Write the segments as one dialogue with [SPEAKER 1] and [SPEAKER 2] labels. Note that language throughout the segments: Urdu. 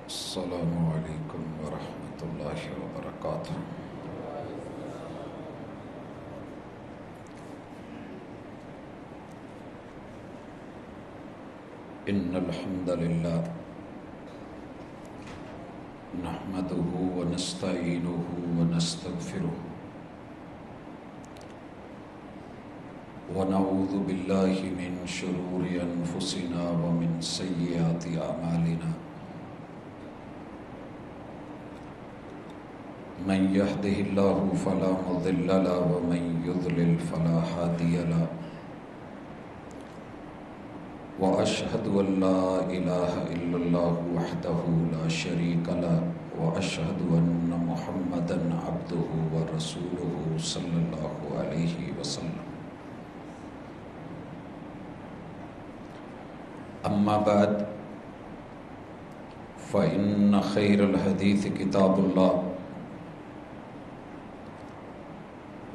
[SPEAKER 1] السلام علیکم ورحمۃ اللہ وبرکاتہ۔ ان الحمد للہ نحمده ونستعینه ونستغفره ونعوذ باللہ من شرور انفسنا ومن سیئات اعمالنا، من يهده الله فلا مضل له ومن يضلل فلا هادي له، وأشهد أن لا إله إلا الله وحده لا شريك له، وأشهد أن محمدا عبده ورسوله صلى الله عليه وسلم۔ أما بعد فإن خير الحديث كتاب الله،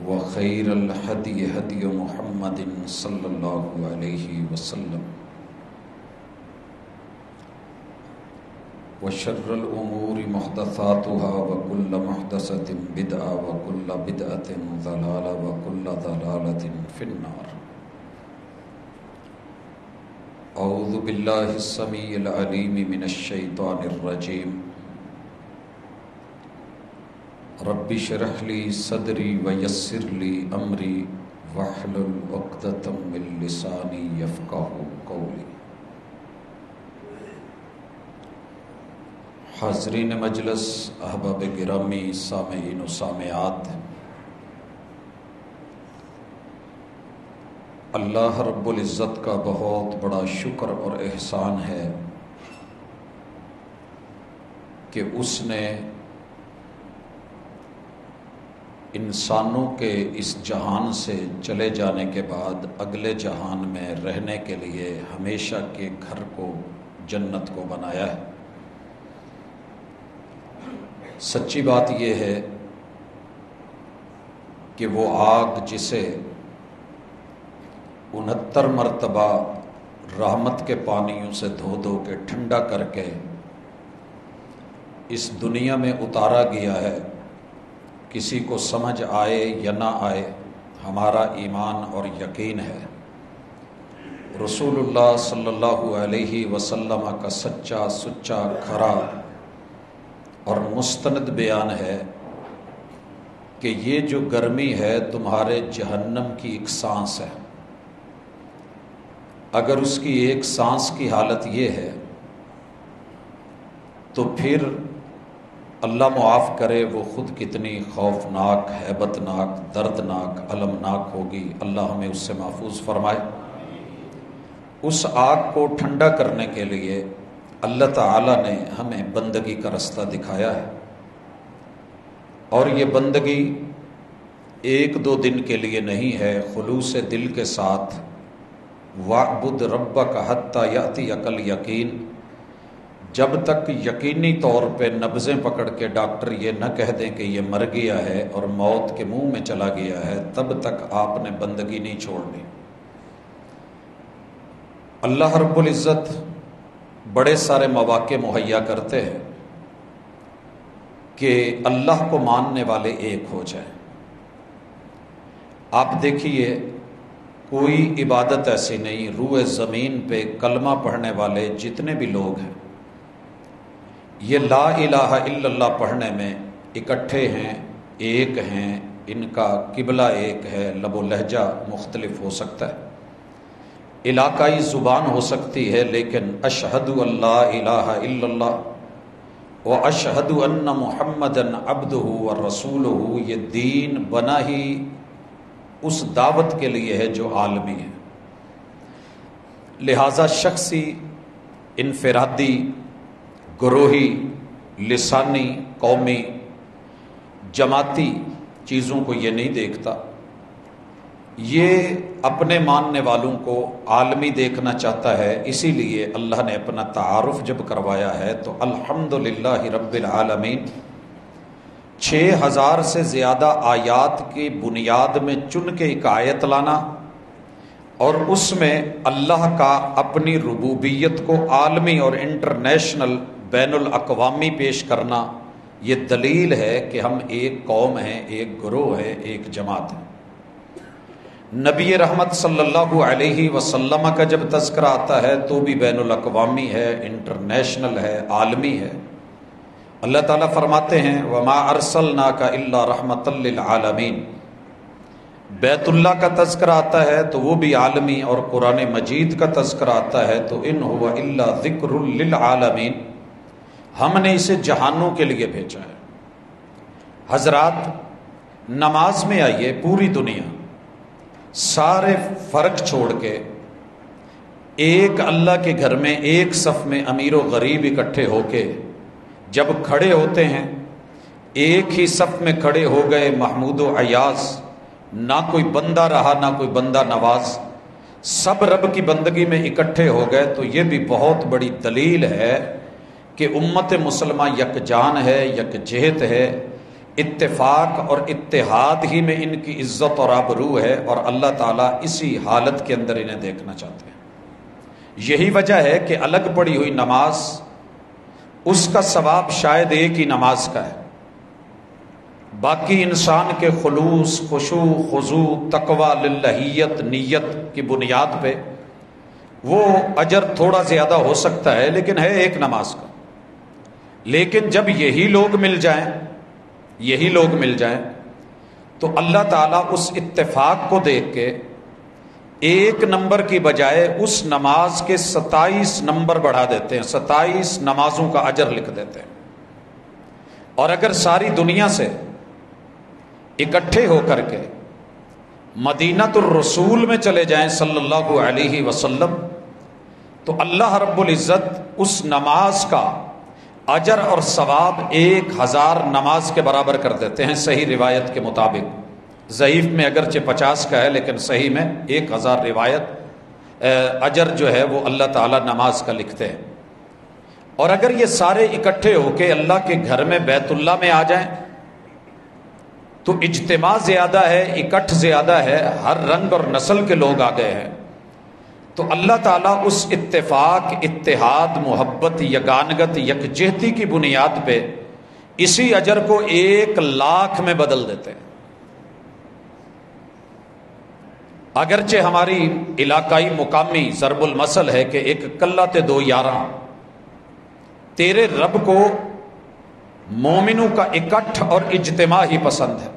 [SPEAKER 1] وخير الهدي هدي محمد صلى الله عليه وسلم، وشر الأمور محدثاتها وكل محدثة بدعة وكل بدعة ضلالة وكل ضلالة في النار۔ أعوذ بالله السميع العليم من الشيطان الرجيم، رب اشرح لي صدري ويسر لي أمري واحلل عقدة من لساني يفقهوا قولي۔ حاضرین مجلس، احباب گرامی، سامعین و سامعات، اللہ رب العزت کا بہت بڑا شکر اور احسان ہے کہ اس نے انسانوں کے اس جہان سے چلے جانے کے بعد اگلے جہان میں رہنے کے لیے ہمیشہ کے گھر کو، جنت کو بنایا ہے۔ سچی بات یہ ہے کہ وہ آگ جسے 69 مرتبہ رحمت کے پانیوں سے دھو دھو کے ٹھنڈا کر کے اس دنیا میں اتارا گیا ہے، کسی کو سمجھ آئے یا نہ آئے، ہمارا ایمان اور یقین ہے رسول اللہ صلی اللہ علیہ وسلم کا سچا سچا کھرا اور مستند بیان ہے کہ یہ جو گرمی ہے تمہارے جہنم کی ایک سانس ہے، اگر اس کی ایک سانس کی حالت یہ ہے تو پھر اللہ معاف کرے وہ خود کتنی خوفناک، ہیبتناک، دردناک، المناک ہوگی۔ اللہ ہمیں اس سے محفوظ فرمائے۔ اس آگ کو ٹھنڈا کرنے کے لیے اللہ تعالیٰ نے ہمیں بندگی کا رستہ دکھایا ہے، اور یہ بندگی ایک دو دن کے لیے نہیں ہے، خلوص دل کے ساتھ وَاعْبُدْ رَبَّكَ حَتَّى يَأْتِيَكَ الْيَقِينُ، جب تک یقینی طور پہ نبضیں پکڑ کے ڈاکٹر یہ نہ کہہ دیں کہ یہ مر گیا ہے اور موت کے منہ میں چلا گیا ہے، تب تک آپ نے بندگی نہیں چھوڑنی۔ اللہ رب العزت بڑے سارے مواقع مہیا کرتے ہیں کہ اللہ کو ماننے والے ایک ہو جائیں۔ آپ دیکھیے کوئی عبادت ایسی نہیں، روئے زمین پہ کلمہ پڑھنے والے جتنے بھی لوگ ہیں یہ لا الہ الا اللہ پڑھنے میں اکٹھے ہیں، ایک ہیں، ان کا قبلہ ایک ہے، لب و لہجہ مختلف ہو سکتا ہے، علاقائی زبان ہو سکتی ہے، لیکن اشہد اللہ الہ الا اللہ و اشہد ان محمدن عبدہ ورسولہ، یہ دین بنا ہی اس دعوت کے لیے ہے جو عالمی ہے۔ لہذا شخصی، انفرادی، گروہی، لسانی، قومی، جماعتی چیزوں کو یہ نہیں دیکھتا، یہ اپنے ماننے والوں کو عالمی دیکھنا چاہتا ہے۔ اسی لیے اللہ نے اپنا تعارف جب کروایا ہے تو الحمدللہ رب العالمین 6000 سے زیادہ آیات کی بنیاد میں چن کے ایک آیت لانا اور اس میں اللہ کا اپنی ربوبیت کو عالمی اور انٹرنیشنل بین الاقوامی پیش کرنا، یہ دلیل ہے کہ ہم ایک قوم ہیں، ایک گروہ ہے، ایک جماعت ہے۔ نبی رحمت صلی اللہ علیہ وسلم کا جب تذکرہ آتا ہے تو بھی بین الاقوامی ہے، انٹرنیشنل ہے، عالمی ہے۔ اللہ تعالیٰ فرماتے ہیں وَمَا أَرْسَلْنَاكَ إِلَّا رَحْمَةً لِّلْعَالَمِينَ۔ بیت اللہ کا تذکرہ آتا ہے تو وہ بھی عالمی، اور قرآن مجید کا تذکرہ آتا ہے تو إِنْ هُوَ إِلَّا ذِكْرٌ لِّلْعَالَمِينَ، ہم نے اسے جہانوں کے لیے بھیجا ہے۔ حضرات نماز میں آئیے، پوری دنیا سارے فرق چھوڑ کے ایک اللہ کے گھر میں ایک صف میں امیر و غریب اکٹھے ہو کے جب کھڑے ہوتے ہیں، ایک ہی صف میں کھڑے ہو گئے محمود و ایاز، نہ کوئی بندہ رہا نہ کوئی بندہ نواز، سب رب کی بندگی میں اکٹھے ہو گئے، تو یہ بھی بہت بڑی دلیل ہے کہ امت مسلمہ یکجان ہے، یکجہت ہے، اتفاق اور اتحاد ہی میں ان کی عزت اور آبرو ہے، اور اللہ تعالیٰ اسی حالت کے اندر انہیں دیکھنا چاہتے ہیں۔ یہی وجہ ہے کہ الگ پڑی ہوئی نماز، اس کا ثواب شاید ایک ہی نماز کا ہے، باقی انسان کے خلوص، خشوع، خضوع، تقوی، للہیت، نیت کی بنیاد پہ وہ اجر تھوڑا زیادہ ہو سکتا ہے، لیکن ہے ایک نماز کا۔ لیکن جب یہی لوگ مل جائیں تو اللہ تعالیٰ اس اتفاق کو دیکھ کے ایک نمبر کی بجائے اس نماز کے 27 نمبر بڑھا دیتے ہیں، 27 نمازوں کا اجر لکھ دیتے ہیں۔ اور اگر ساری دنیا سے اکٹھے ہو کر کے مدینۃ الرسول میں چلے جائیں صلی اللہ علیہ وسلم، تو اللہ رب العزت اس نماز کا اجر اور ثواب 1000 نماز کے برابر کر دیتے ہیں، صحیح روایت کے مطابق۔ ضعیف میں اگرچہ 50 کا ہے، لیکن صحیح میں 1000 روایت اجر جو ہے وہ اللہ تعالیٰ نماز کا لکھتے ہیں۔ اور اگر یہ سارے اکٹھے ہو کے اللہ کے گھر میں بیت اللہ میں آ جائیں تو اجتماع زیادہ ہے، اکٹھ زیادہ ہے، ہر رنگ اور نسل کے لوگ آ گئے ہیں، تو اللہ تعالیٰ اس اتفاق، اتحاد، محبت، یگانگت، یکجہتی کی بنیاد پہ اسی اجر کو 1,00,000 میں بدل دیتے ہیں۔ اگرچہ ہماری علاقائی مقامی ضرب المثل ہے کہ ایک کلہ تے دو یاراں، تیرے رب کو مومنوں کا اکٹھ اور اجتماع ہی پسند ہے۔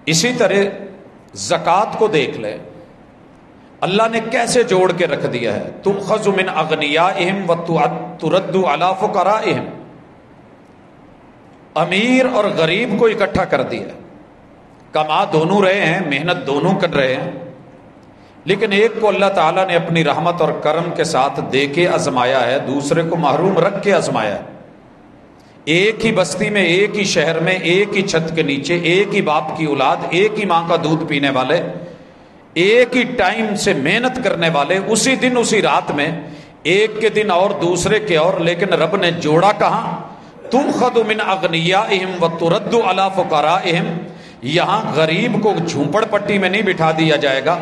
[SPEAKER 1] اسی طرح زکوٰۃ کو دیکھ لے، اللہ نے کیسے جوڑ کے رکھ دیا ہے، تؤخذ من اغنیائہم وترد علی فقرائہم، امیر اور غریب کو اکٹھا کر دیا ہے۔ کما دونوں رہے ہیں، محنت دونوں کر رہے ہیں، لیکن ایک کو اللہ تعالیٰ نے اپنی رحمت اور کرم کے ساتھ دے کے آزمایا ہے، دوسرے کو محروم رکھ کے آزمایا ہے۔ ایک ہی بستی میں، ایک ہی شہر میں، ایک ہی چھت کے نیچے، ایک ہی باپ کی اولاد، ایک ہی ماں کا دودھ پینے والے، ایک ہی ٹائم سے محنت کرنے والے، اسی دن اسی رات میں، ایک کے دن اور دوسرے کے اور، لیکن رب نے جوڑا کہاں؟ تؤخذ من اغنیائہم وترد علی فقرائہم۔ یہاں غریب کو جھونپڑ پٹی میں نہیں بٹھا دیا جائے گا،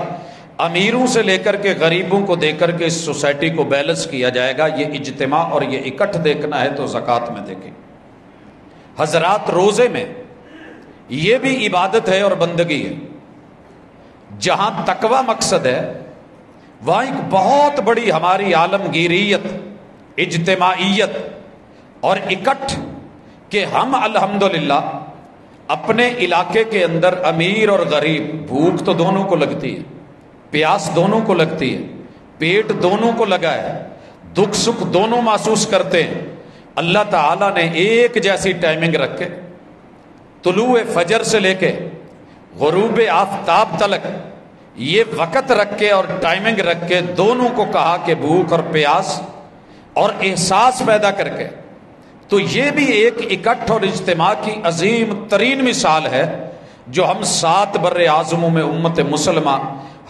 [SPEAKER 1] امیروں سے لے کر کے غریبوں کو دے کر کے اس سوسائٹی کو بیلنس کیا جائے گا۔ یہ اجتماع اور یہ اکٹھ دیکھنا ہے تو زکوٰۃ میں دیکھیں۔ حضرات روزے میں یہ بھی عبادت ہے اور بندگی ہے۔ جہاں تقوی مقصد ہے وہاں ایک بہت بڑی ہماری عالمگیریت، اجتماعیت اور اکٹھ کہ ہم الحمدللہ اپنے علاقے کے اندر امیر اور غریب، بھوک تو دونوں کو لگتی ہے، پیاس دونوں کو لگتی ہے، پیٹ دونوں کو لگا ہے، دکھ سکھ دونوں محسوس کرتے ہیں۔ اللہ تعالیٰ نے ایک جیسی ٹائمنگ رکھ کے طلوع فجر سے لے کے غروب آفتاب تلک یہ وقت رکھ کے اور ٹائمنگ رکھ کے دونوں کو کہا کہ بھوک اور پیاس اور احساس پیدا کر کے، تو یہ بھی ایک اکٹھ اور اجتماع کی عظیم ترین مثال ہے جو ہم 7 بر اعظموں میں امت مسلمہ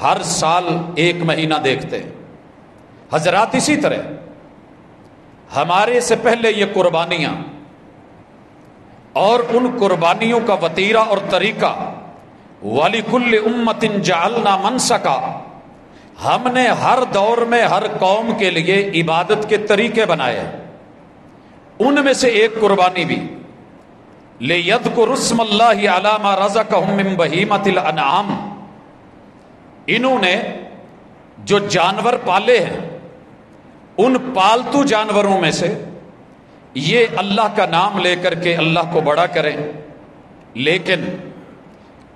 [SPEAKER 1] ہر سال 1 مہینہ دیکھتے ہیں۔ حضرات اسی طرح ہمارے سے پہلے یہ قربانیاں اور ان قربانیوں کا وتیرہ اور طریقہ وَلِكُلِّ أُمَّةٍ جَعَلْنَا مَنْسَكًا، ہم نے ہر دور میں ہر قوم کے لیے عبادت کے طریقے بنائے ہیں، ان میں سے ایک قربانی بھی۔ لِيَذْكُرُوا اسْمَ اللَّهِ عَلَىٰ مَا رَزَقَهُم مِّن بَهِيمَةِ الْأَنْعَامِ، انہوں نے جو جانور پالے ہیں ان پالتو جانوروں میں سے یہ اللہ کا نام لے کر کے اللہ کو بڑا کریں، لیکن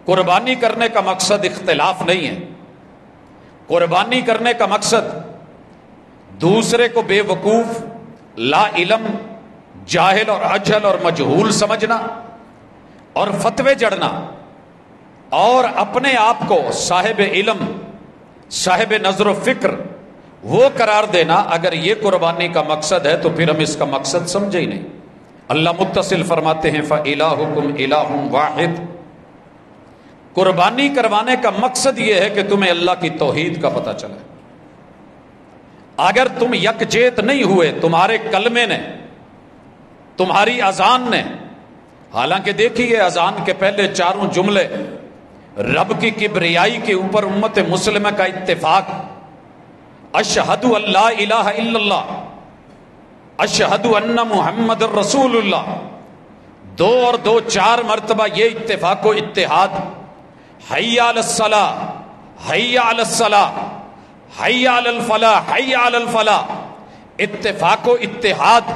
[SPEAKER 1] قربانی کرنے کا مقصد اختلاف نہیں ہے۔ قربانی کرنے کا مقصد دوسرے کو بے وقوف، لا علم، جاہل اور اجہل اور مجہول سمجھنا اور فتوے جڑنا، اور اپنے آپ کو صاحب علم، صاحب نظر و فکر وہ قرار دینا، اگر یہ قربانی کا مقصد ہے تو پھر ہم اس کا مقصد سمجھے ہی نہیں۔ اللہ متصل فرماتے ہیں فَإِلَٰهُكُمْ إِلَٰهٌ وَاحِدٌ، قربانی کروانے کا مقصد یہ ہے کہ تمہیں اللہ کی توحید کا پتہ چلے۔ اگر تم یکجہت نہیں ہوئے، تمہارے کلمے نے، تمہاری اذان نے، حالانکہ دیکھیے اذان کے پہلے چاروں جملے رب کی کبریائی کے اوپر امت مسلمہ کا اتفاق، اشہد ان لا الہ الا اللہ، اشہد ان محمد رسول اللہ، دو اور دو چار مرتبہ یہ اتفاق و اتحاد، حی علی الصلاۃ، حی علی الصلاۃ، حی علی الفلاح، حی علی الفلاح، اتفاق و اتحاد،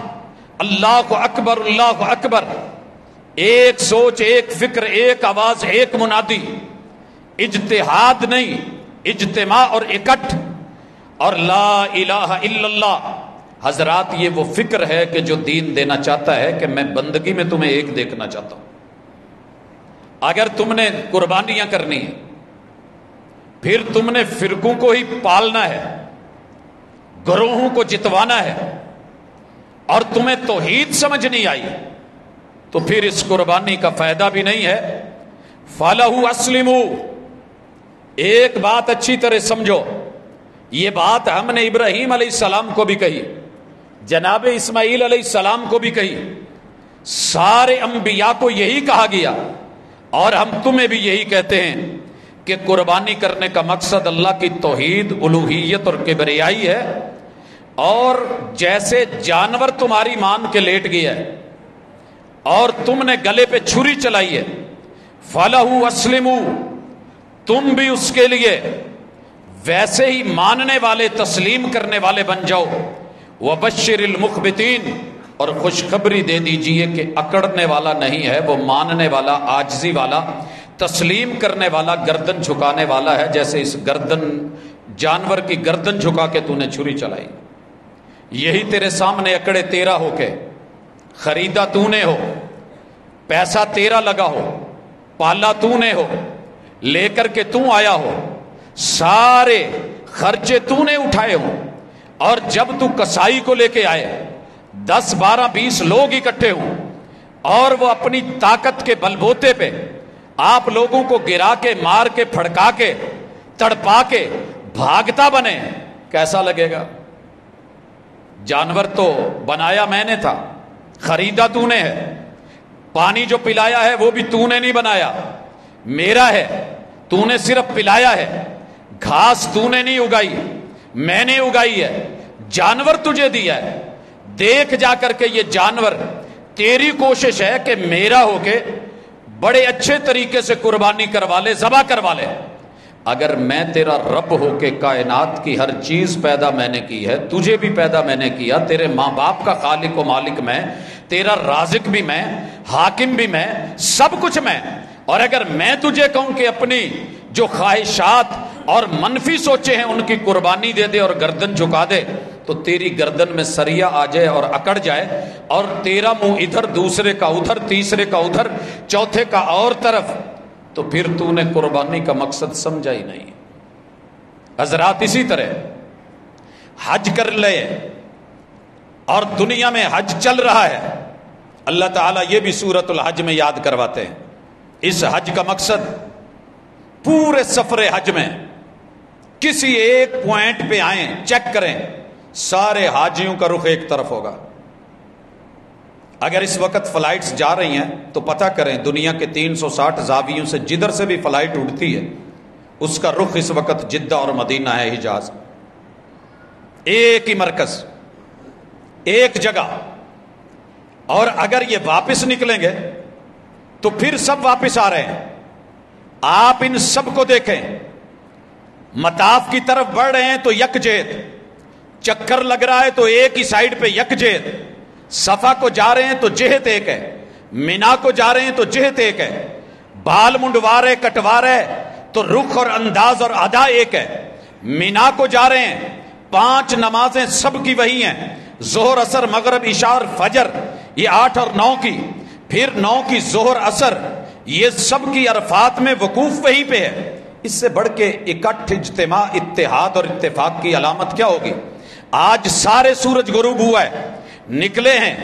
[SPEAKER 1] اللہ اکبر، اللہ اکبر، ایک سوچ، ایک فکر، ایک آواز، ایک منادی، اجتہاد نہیں، اجتماع اور اکٹھ، اور لا الہ الا اللہ۔ حضرات یہ وہ فکر ہے کہ جو دین دینا چاہتا ہے کہ میں بندگی میں تمہیں ایک دیکھنا چاہتا ہوں۔ اگر تم نے قربانیاں کرنی ہیں، پھر تم نے فرقوں کو ہی پالنا ہے، گروہوں کو جتوانا ہے، اور تمہیں توحید سمجھ نہیں آئی تو پھر اس قربانی کا فائدہ بھی نہیں ہے۔ فَلَهُ أَسْلِمُوا، ایک بات اچھی طرح سمجھو، یہ بات ہم نے ابراہیم علیہ السلام کو بھی کہی، جناب اسماعیل علیہ السلام کو بھی کہی، سارے انبیاء کو یہی کہا گیا، اور ہم تمہیں بھی یہی کہتے ہیں کہ قربانی کرنے کا مقصد اللہ کی توحید، الوہیت اور کبریائی ہے۔ اور جیسے جانور تمہاری مان کے لیٹ گیا ہے اور تم نے گلے پہ چھری چلائی ہے، فَلَهُ أَسْلِمُوا، تم بھی اس کے لیے ویسے ہی ماننے والے، تسلیم کرنے والے بن جاؤ۔ وَبَشِّرِ الْمُخْبِتِينَ، اور خوشخبری دے دیجئے کہ اکڑنے والا نہیں ہے، وہ ماننے والا، عاجزی والا، تسلیم کرنے والا، گردن جھکانے والا ہے، جیسے اس جانور کی گردن جھکا کے تو نے چھری چلائی۔ یہی تیرے سامنے اکڑے تیرا ہو کے، خریدا تو نے ہو، پیسہ تیرا لگا ہو، پالا تو نے ہو، لے کر کے تو آیا ہو، سارے خرچے تو نے اٹھائے ہوں، اور جب تو کسائی کو لے کے آئے 10 12 20 لوگ اکٹھے ہوں، اور وہ اپنی طاقت کے بلبوتے پہ آپ لوگوں کو گرا کے، مار کے، پھڑکا کے، تڑپا کے بھاگتا بنے، کیسا لگے گا؟ جانور تو بنایا میں نے تھا، خریدا تو نے ہے، پانی جو پلایا ہے وہ بھی تو نے نہیں بنایا، میرا ہے، تو نے صرف پلایا ہے، گھاس تو نے نہیں اگائی، میں نے اگائی ہے، جانور تجھے دیا ہے، دیکھ جا کر کے یہ جانور، تیری کوشش ہے کہ میرا ہو کے بڑے اچھے طریقے سے قربانی کروا لے، ذبح کروا لے۔ اگر میں تیرا رب ہو کے کائنات کی ہر چیز پیدا میں نے کی ہے، تجھے بھی پیدا میں نے کیا، تیرے ماں باپ کا خالق و مالک میں، تیرا رازق بھی میں، حاکم بھی میں، سب کچھ میں، اور اگر میں تجھے کہوں کہ اپنی جو خواہشات اور منفی سوچے ہیں ان کی قربانی دے دے اور گردن جھکا دے، تو تیری گردن میں سریا آ جائے اور اکڑ جائے، اور تیرا منہ ادھر، دوسرے کا ادھر، تیسرے کا ادھر، چوتھے کا اور طرف، تو پھر تو نے قربانی کا مقصد سمجھا ہی نہیں۔ حضرات اسی طرح حج کر لے، اور دنیا میں حج چل رہا ہے، اللہ تعالیٰ یہ بھی سورۃ الحج میں یاد کرواتے ہیں۔ اس حج کا مقصد پورے سفر حج میں کسی ایک پوائنٹ پہ آئیں، چیک کریں، سارے حاجیوں کا رخ ایک طرف ہوگا، اگر اس وقت فلائٹس جا رہی ہیں تو پتہ کریں دنیا کے 360 زاویوں سے جدھر سے بھی فلائٹ اڑتی ہے اس کا رخ اس وقت جدہ اور مدینہ ہے، حجاز، ایک ہی مرکز، ایک جگہ۔ اور اگر یہ واپس نکلیں گے تو پھر سب واپس آ رہے ہیں۔ آپ ان سب کو دیکھیں، مطاف کی طرف بڑھ رہے ہیں تو یک جہت، چکر لگ رہا ہے تو ایک ہی سائیڈ پہ یک جہت، صفا کو جا رہے ہیں تو جہت ایک ہے، مینا کو جا رہے ہیں تو جہت ایک ہے، بال منڈوا رہے کٹوا رہے تو رخ اور انداز اور ادا ایک ہے۔ مینا کو جا رہے ہیں، 5 نمازیں سب کی وہی ہیں، ظہر عصر مغرب عشاء اور فجر، یہ 8 اور 9 کی، پھر 9 کی ظہر عصر، یہ سب کی عرفات میں وقوف وہیں پہ ہے۔ اس سے بڑھ کے اکٹھ اجتماع اتحاد اور اتفاق کی علامت کیا ہوگی؟ آج سارے سورج غروب ہوا ہے، نکلے ہیں،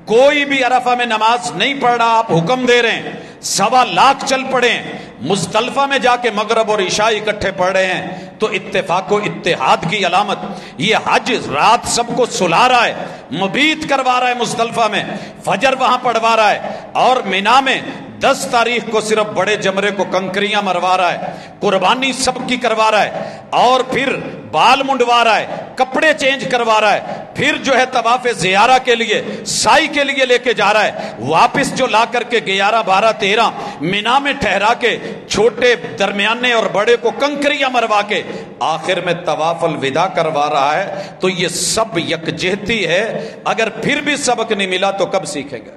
[SPEAKER 1] کوئی بھی عرفہ میں نماز نہیں پڑھ رہا، آپ حکم دے رہے ہیں، 1.25 لاکھ چل پڑے ہیں، مزدلفہ میں جا کے مغرب اور عشاء اکٹھے پڑھ رہے ہیں، تو اتفاق و اتحاد کی علامت۔ یہ حج رات سب کو سلا رہا ہے، مبیت کروا رہا ہے مزدلفہ میں، فجر وہاں پڑھوا رہا ہے، اور مینا میں 10 تاریخ کو صرف بڑے جمرے کو کنکریاں مروا رہا ہے، قربانی سب کی کروا رہا ہے، اور پھر بال منڈوا رہا ہے، کپڑے چینج کروا رہا ہے، پھر جو ہے طواف زیارہ کے لیے سائی کے لیے لے کے جا رہا ہے، واپس جو لا کر کے 11 12 13 مینا میں ٹھہرا کے چھوٹے درمیانے اور بڑے کو کنکریاں مروا کے آخر میں طواف الوداع کروا رہا ہے۔ تو یہ سب یکجہتی ہے، اگر پھر بھی سبق نہیں ملا تو کب سیکھیں گے؟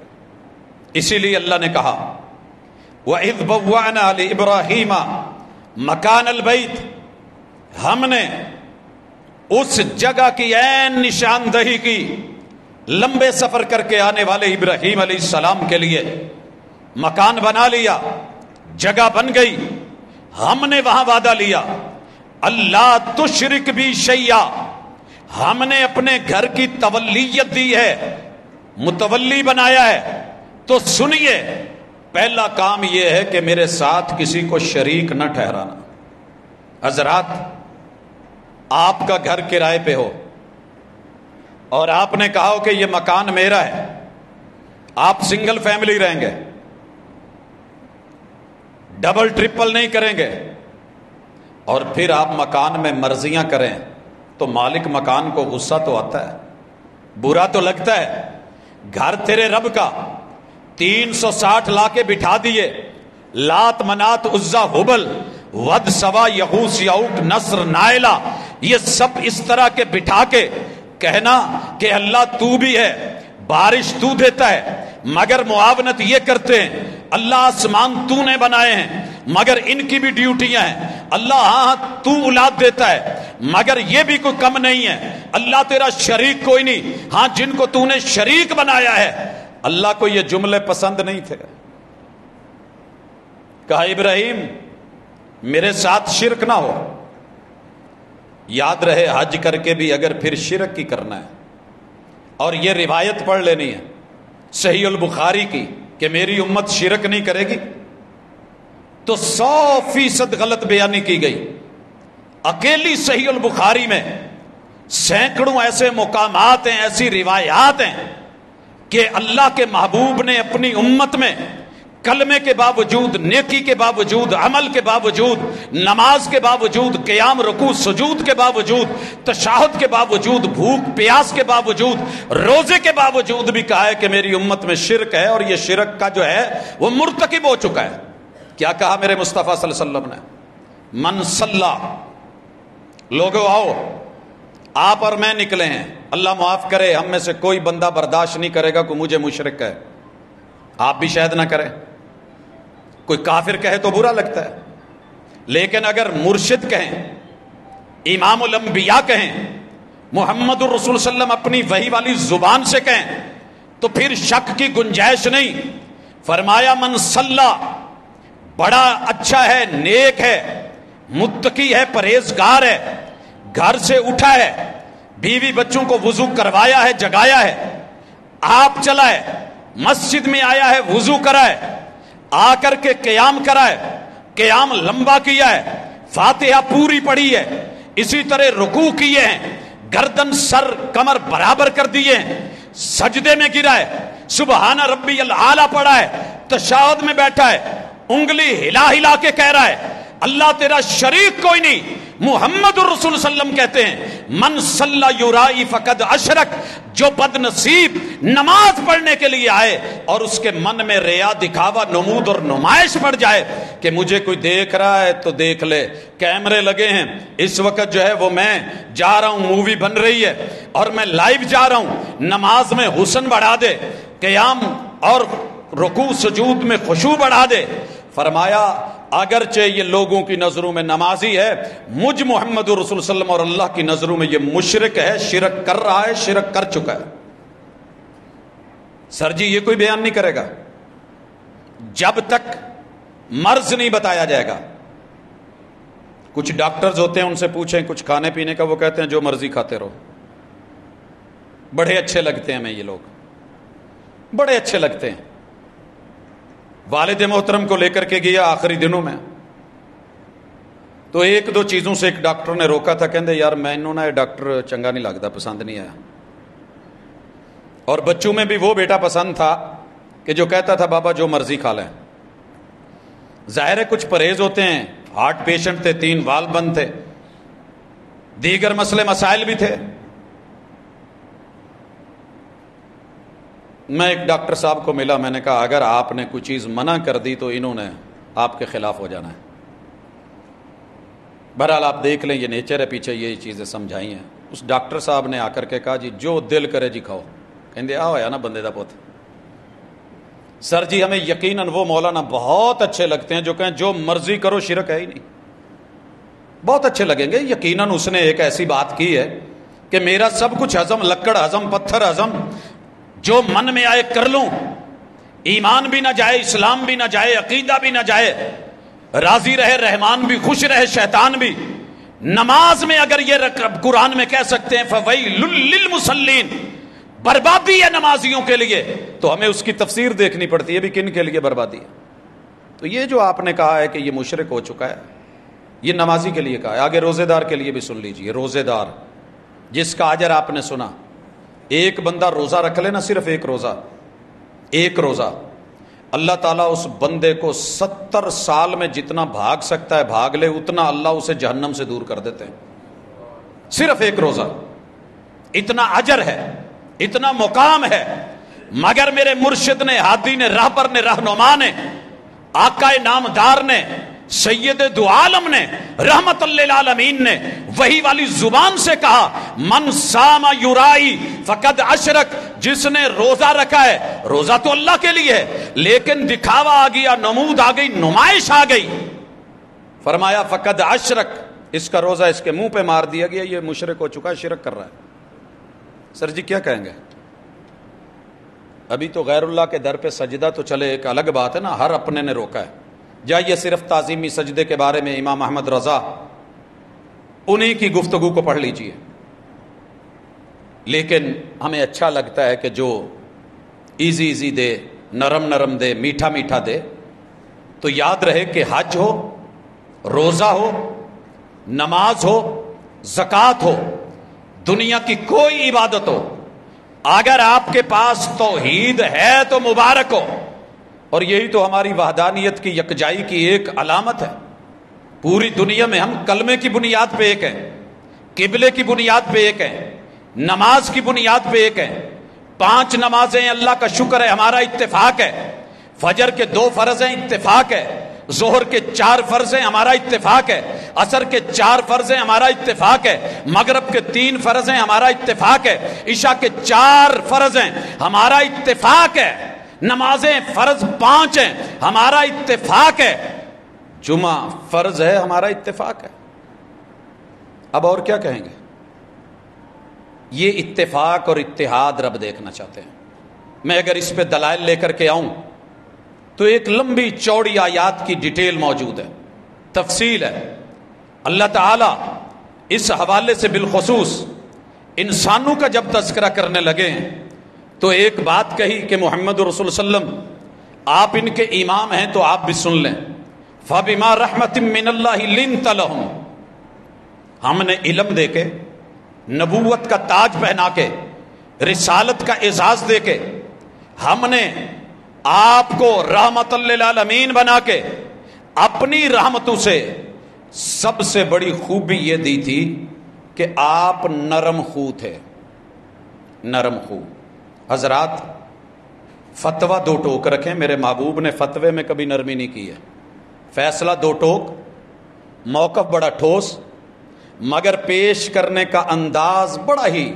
[SPEAKER 1] اسی لیے اللہ نے کہا وَإِذْ بَوَّعْنَا لِإِبْرَاهِيمَ مَكَانَ الْبَيْتِ، ہم نے اس جگہ کی عین نشاندہی کی لمبے سفر کر کے آنے والے ابراہیم علیہ السلام کے لیے، مکان بنا لیا، جگہ بن گئی، ہم نے وہاں وعدہ لیا اللہ تشرک بھی شیئا، ہم نے اپنے گھر کی تولیت دی ہے، متولی بنایا ہے۔ تو سنیے، پہلا کام یہ ہے کہ میرے ساتھ کسی کو شریک نہ ٹھہرانا۔ حضرات، آپ کا گھر کرائے پہ ہو اور آپ نے کہا ہو کہ یہ مکان میرا ہے، آپ سنگل فیملی رہیں گے، ڈبل ٹرپل نہیں کریں گے، اور پھر آپ مکان میں مرضیاں کریں تو مالک مکان کو غصہ تو آتا ہے، برا تو لگتا ہے۔ گھر تیرے رب کا، 360 لا کے بٹھا دیے، لات منات عزا ہبل ود سوا یغوث یعوق نصر نائلہ، یہ سب اس طرح کے بٹھا کے کہنا کہ اللہ تو بھی ہے، بارش تو دیتا ہے مگر معاونت یہ کرتے ہیں، اللہ آسمان تو نے بنائے ہیں مگر ان کی بھی ڈیوٹیاں ہیں، اللہ ہاں تو اولاد دیتا ہے مگر یہ بھی کوئی کم نہیں ہے، اللہ تیرا شریک کوئی نہیں، ہاں جن کو تو نے شریک بنایا ہے۔ اللہ کو یہ جملے پسند نہیں تھے، کہا ابراہیم میرے ساتھ شرک نہ ہو۔ یاد رہے حج کر کے بھی اگر پھر شرک کی کرنا ہے اور یہ روایت پڑھ لینی ہے صحیح البخاری کی کہ میری امت شرک نہیں کرے گی تو 100% غلط بیانی کی گئی۔ اکیلی صحیح البخاری میں سینکڑوں ایسے مقامات ہیں، ایسی روایات ہیں کہ اللہ کے محبوب نے اپنی امت میں کلمے کے باوجود، نیکی کے باوجود، عمل کے باوجود، نماز کے باوجود، قیام رکوع سجود کے باوجود، تشہد کے باوجود، بھوک پیاس کے باوجود، روزے کے باوجود بھی کہا ہے کہ میری امت میں شرک ہے، اور یہ شرک کا جو ہے وہ مرتکب ہو چکا ہے۔ کیا کہا میرے مصطفیٰ صلی اللہ علیہ وسلم نے؟ من صلی، لوگوں آؤ، آپ اور میں نکلے ہیں، اللہ معاف کرے ہم میں سے کوئی بندہ برداشت نہیں کرے گا کہ مجھے مشرک کہے، آپ بھی شاید نہ کریں، کوئی کافر کہے تو برا لگتا ہے، لیکن اگر مرشد کہیں، امام الانبیاء کہیں، محمد الرسول صلی اللہ علیہ وسلم اپنی وحی والی زبان سے کہیں تو پھر شک کی گنجائش نہیں۔ فرمایا من صلی، بڑا اچھا ہے، نیک ہے، متقی ہے، پرہیزگار ہے، گھر سے اٹھا ہے، بیوی بچوں کو وضو کروایا ہے، جگایا ہے، آپ چلا ہے، مسجد میں آیا ہے، وضو کرا ہے، آ کر کے قیام کرا ہے، قیام لمبا کیا ہے، فاتحہ پوری پڑھی ہے، اسی طرح رکوع کیے ہیں، گردن سر کمر برابر کر دیے ہیں، سجدے میں گرا ہے, سبحان ربی الاعلی پڑھا ہے, تشہد میں بیٹھا ہے, انگلی ہلا ہلا کے کہہ رہا ہے اللہ تیرا شریک کوئی نہیں. محمد الرسول صلی اللہ علیہ وسلم کہتے ہیں من صلی یرائی فقد اشرک, جو بد نصیب نماز پڑھنے کے لیے آئے اور اس کے من میں ریا, دکھاوا, نمود اور نمائش پڑ جائے کہ مجھے کوئی دیکھ رہا ہے تو دیکھ لے, کیمرے لگے ہیں اس وقت جو ہے وہ میں جا رہا ہوں, مووی بن رہی ہے اور میں لائیو جا رہا ہوں, نماز میں حسن بڑھا دے, قیام اور رکوع سجود میں خشوع بڑھا دے. فرمایا اگرچہ یہ لوگوں کی نظروں میں نمازی ہے, مجھ محمد رسول صلی اللہ علیہ وسلم اور اللہ کی نظروں میں یہ مشرک ہے, شرک کر رہا ہے, شرک کر چکا ہے. سر جی یہ کوئی بیان نہیں کرے گا جب تک مرض نہیں بتایا جائے گا. کچھ ڈاکٹرز ہوتے ہیں, ان سے پوچھیں کچھ کھانے پینے کا, وہ کہتے ہیں جو مرضی کھاتے رہو. بڑے اچھے لگتے ہیں ہمیں یہ لوگ, بڑے اچھے لگتے ہیں. والد محترم کو لے کر کے گیا آخری دنوں میں, تو ایک دو چیزوں سے ایک ڈاکٹر نے روکا تھا, کہندے یار میں انہوں نے ڈاکٹر چنگا نہیں لگتا, پسند نہیں آیا. اور بچوں میں بھی وہ بیٹا پسند تھا کہ جو کہتا تھا بابا جو مرضی کھا لیں. ظاہر ہے کچھ پرہیز ہوتے ہیں, ہارٹ پیشنٹ تھے, 3 وال بند تھے, دیگر مسئلے مسائل بھی تھے. میں ایک ڈاکٹر صاحب کو ملا, میں نے کہا اگر آپ نے کوئی چیز منع کر دی تو انہوں نے آپ کے خلاف ہو جانا ہے. بہرحال آپ دیکھ لیں, یہ نیچر ہے, پیچھے یہی چیزیں سمجھائی ہیں. اس ڈاکٹر صاحب نے آ کر کے کہا جی جو دل کرے جی کھاؤ. کہندے آ ہویا نا بندے دا پوت. سر جی ہمیں یقیناً وہ مولانا بہت اچھے لگتے ہیں جو کہیں جو مرضی کرو, شرک ہے ہی نہیں. بہت اچھے لگیں گے, یقیناً اس نے ایک ایسی بات کی ہے کہ میرا سب کچھ ہضم, لکڑ ہضم, پتھر ہضم, جو من میں آئے کر لوں, ایمان بھی نہ جائے, اسلام بھی نہ جائے, عقیدہ بھی نہ جائے, راضی رہے رحمان بھی, خوش رہے شیطان بھی. نماز میں اگر یہ قرآن میں کہہ سکتے ہیں فویل للمصلین, بربادی ہے نمازیوں کے لیے, تو ہمیں اس کی تفسیر دیکھنی پڑتی ہے بھی کن کے لیے بربادی ہے. تو یہ جو آپ نے کہا ہے کہ یہ مشرک ہو چکا ہے, یہ نمازی کے لیے کہا ہے. آگے روزے دار کے لیے بھی سن لیجئے. روزے دار جس کا اجر آپ نے سنا, ایک بندہ روزہ رکھ لے نا, صرف ایک روزہ, اللہ تعالیٰ اس بندے کو 70 سال میں جتنا بھاگ سکتا ہے بھاگ لے, اتنا اللہ اسے جہنم سے دور کر دیتے ہیں. صرف ایک روزہ, اتنا اجر ہے, اتنا مقام ہے. مگر میرے مرشد نے, ہادی نے, راہبر نے, رہنما نے, آقا نامدار نے, سید دو عالم نے, رحمت للعالمین نے وہی والی زبان سے کہا من صام یرائی فقد اشرک. جس نے روزہ رکھا ہے, روزہ تو اللہ کے لیے ہے, لیکن دکھاوا آ گیا, نمود آ گئی, نمائش آ گئی, فرمایا فقد اشرک, اس کا روزہ اس کے منہ پہ مار دیا گیا, یہ مشرک ہو چکا ہے, شرک کر رہا ہے. سر جی کیا کہیں گے؟ ابھی تو غیر اللہ کے در پہ سجدہ تو چلے, ایک الگ بات ہے نا, ہر اپنے نے روکا ہے. جائیے صرف تعظیمی سجدے کے بارے میں امام احمد رضا انہی کی گفتگو کو پڑھ لیجئے. لیکن ہمیں اچھا لگتا ہے کہ جو ایزی دے, نرم دے, میٹھا میٹھا دے. تو یاد رہے کہ حج ہو, روزہ ہو, نماز ہو, زکوٰۃ ہو, دنیا کی کوئی عبادت ہو, اگر آپ کے پاس توحید ہے تو مبارک ہو. اور یہی تو ہماری وحدانیت کی, یکجائی کی ایک علامت ہے. پوری دنیا میں ہم کلمے کی بنیاد پہ ایک ہیں, قبلے کی بنیاد پہ ایک ہیں, نماز کی بنیاد پہ ایک ہیں. 5 نمازیں اللہ کا شکر ہے ہمارا اتفاق ہے. فجر کے 2 فرض ہیں, اتفاق ہے. ظہر کے 4 فرض ہیں, ہمارا اتفاق ہے. عصر کے 4 فرض ہیں, ہمارا اتفاق ہے. مغرب کے 3 فرض ہیں, ہمارا اتفاق ہے. عشاء کے 4 فرض ہیں, ہمارا اتفاق ہے. نمازیں فرض 5 ہیں, ہمارا اتفاق ہے. جمعہ فرض ہے, ہمارا اتفاق ہے. اب اور کیا کہیں گے؟ یہ اتفاق اور اتحاد رب دیکھنا چاہتے ہیں. میں اگر اس پہ دلائل لے کر کے آؤں تو ایک لمبی چوڑی آیات کی ڈیٹیل موجود ہے, تفصیل ہے. اللہ تعالیٰ اس حوالے سے بالخصوص انسانوں کا جب تذکرہ کرنے لگے تو ایک بات کہی کہ محمد رسول صلی اللہ علیہ وسلم آپ ان کے امام ہیں تو آپ بھی سن لیں. فَبِمَا رَحْمَةٍ مِّنَ اللَّهِ لِنْتَ لَهُمْ, ہم نے علم دے کے, نبوت کا تاج پہنا کے, رسالت کا اعزاز دے کے ہم نے آپ کو رحمت للعالمین بنا کے اپنی رحمتوں سے سب سے بڑی خوبی یہ دی تھی کہ آپ نرم خو تھے. نرم خو. حضرات فتویٰ دو ٹوک رکھیں، میرے محبوب نے فتوے میں کبھی نرمی نہیں کی ہے. فیصلہ دو ٹوک، موقف بڑا ٹھوس، مگر پیش کرنے کا انداز بڑا ہی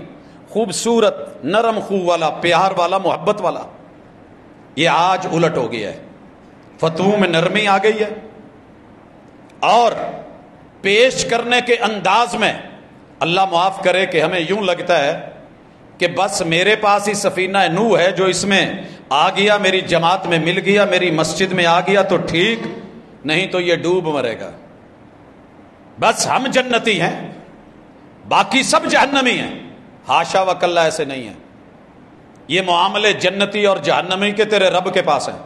[SPEAKER 1] خوبصورت، نرم خو والا، پیار والا، محبت والا. یہ آج الٹ ہو گیا ہے. فتووں میں نرمی آ گئی ہے اور پیش کرنے کے انداز میں اللہ معاف کرے کہ ہمیں یوں لگتا ہے کہ بس میرے پاس ہی سفینہ نوح ہے، جو اس میں آ گیا، میری جماعت میں مل گیا، میری مسجد میں آ گیا تو ٹھیک، نہیں تو یہ ڈوب مرے گا. بس ہم جنتی ہیں، باقی سب جہنمی ہیں. ہاشا وکلہ، ایسے نہیں ہے. یہ معاملے جنتی اور جہنمی کے تیرے رب کے پاس ہیں.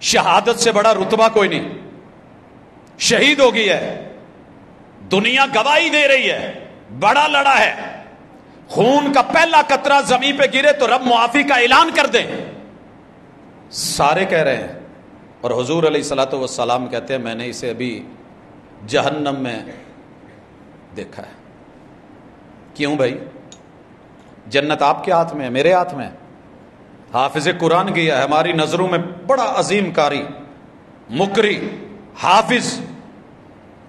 [SPEAKER 1] شہادت سے بڑا رتبہ کوئی نہیں. شہید ہو گئی ہے، دنیا گواہی دے رہی ہے، بڑا لڑا ہے، خون کا پہلا قطرہ زمین پہ گرے تو رب معافی کا اعلان کر دے. سارے کہہ رہے ہیں، اور حضور علیہ الصلوۃ والسلام کہتے ہیں میں نے اسے ابھی جہنم میں دیکھا ہے. کیوں بھائی؟ جنت آپ کے ہاتھ میں ہے، میرے ہاتھ میں ہے. حافظ قرآن کیا ہے، ہماری نظروں میں بڑا عظیم قاری، مقری، حافظ،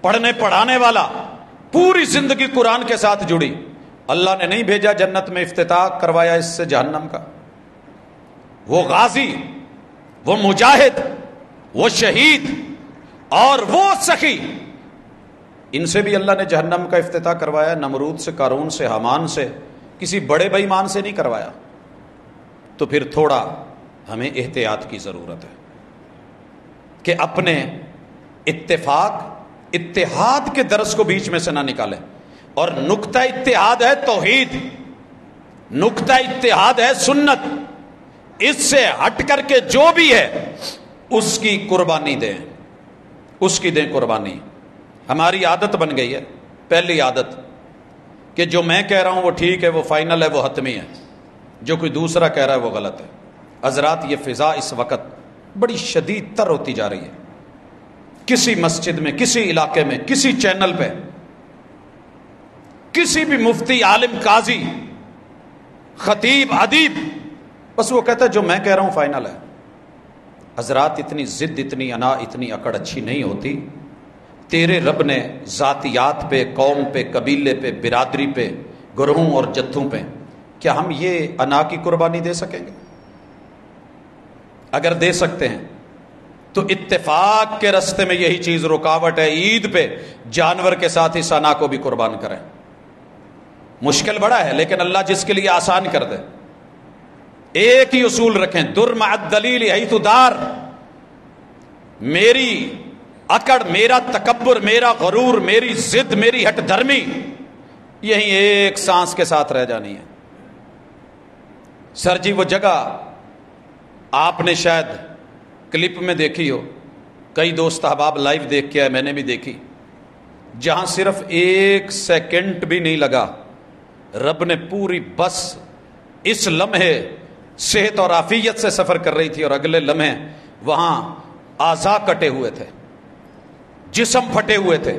[SPEAKER 1] پڑھنے پڑھانے والا، پوری زندگی قرآن کے ساتھ جڑی. اللہ نے نہیں بھیجا جنت میں، افتتاح کروایا اس سے جہنم کا. وہ غازی، وہ مجاہد، وہ شہید اور وہ سخی، ان سے بھی اللہ نے جہنم کا افتتاح کروایا. نمرود سے، قارون سے، حامان سے، کسی بڑے بے ایمان سے نہیں کروایا. تو پھر تھوڑا ہمیں احتیاط کی ضرورت ہے کہ اپنے اتحاد کے درس کو بیچ میں سے نہ نکالیں. اور نقطہ اتحاد ہے توحید، نقطہ اتحاد ہے سنت. اس سے ہٹ کر کے جو بھی ہے اس کی قربانی دیں، اس کی دیں قربانی. ہماری عادت بن گئی ہے، پہلی عادت، کہ جو میں کہہ رہا ہوں وہ ٹھیک ہے، وہ فائنل ہے، وہ حتمی ہے، جو کوئی دوسرا کہہ رہا ہے وہ غلط ہے. حضرات یہ فضا اس وقت بڑی شدید تر ہوتی جا رہی ہے. کسی مسجد میں، کسی علاقے میں، کسی چینل پہ، کسی بھی مفتی، عالم، قاضی، خطیب، ادیب، بس وہ کہتا ہے جو میں کہہ رہا ہوں فائنل ہے. حضرات اتنی ضد، اتنی انا، اتنی اکڑ اچھی نہیں ہوتی. تیرے رب نے ذاتیات پہ، قوم پہ، قبیلے پہ، برادری پہ، گروہوں اور جتھوں پہ، کیا ہم یہ انا کی قربانی دے سکیں گے؟ اگر دے سکتے ہیں تو اتفاق کے رستے میں یہی چیز رکاوٹ ہے. عید پہ جانور کے ساتھ اس انا کو بھی قربان کریں. مشکل بڑا ہے، لیکن اللہ جس کے لیے آسان کر دے. ایک ہی اصول رکھیں، در مع الدلیل حیث دار. میری اکڑ، میرا تکبر، میرا غرور، میری ضد، میری ہٹ دھرمی یہی ایک سانس کے ساتھ رہ جانی ہے. سر جی وہ جگہ آپ نے شاید کلپ میں دیکھی ہو، کئی دوست احباب لائیو دیکھ کے آئے، میں نے بھی دیکھی، جہاں صرف 1 سیکنڈ بھی نہیں لگا، رب نے پوری بس اس لمحے صحت اور عافیت سے سفر کر رہی تھی، اور اگلے لمحے وہاں اعضاء کٹے ہوئے تھے، جسم پھٹے ہوئے تھے،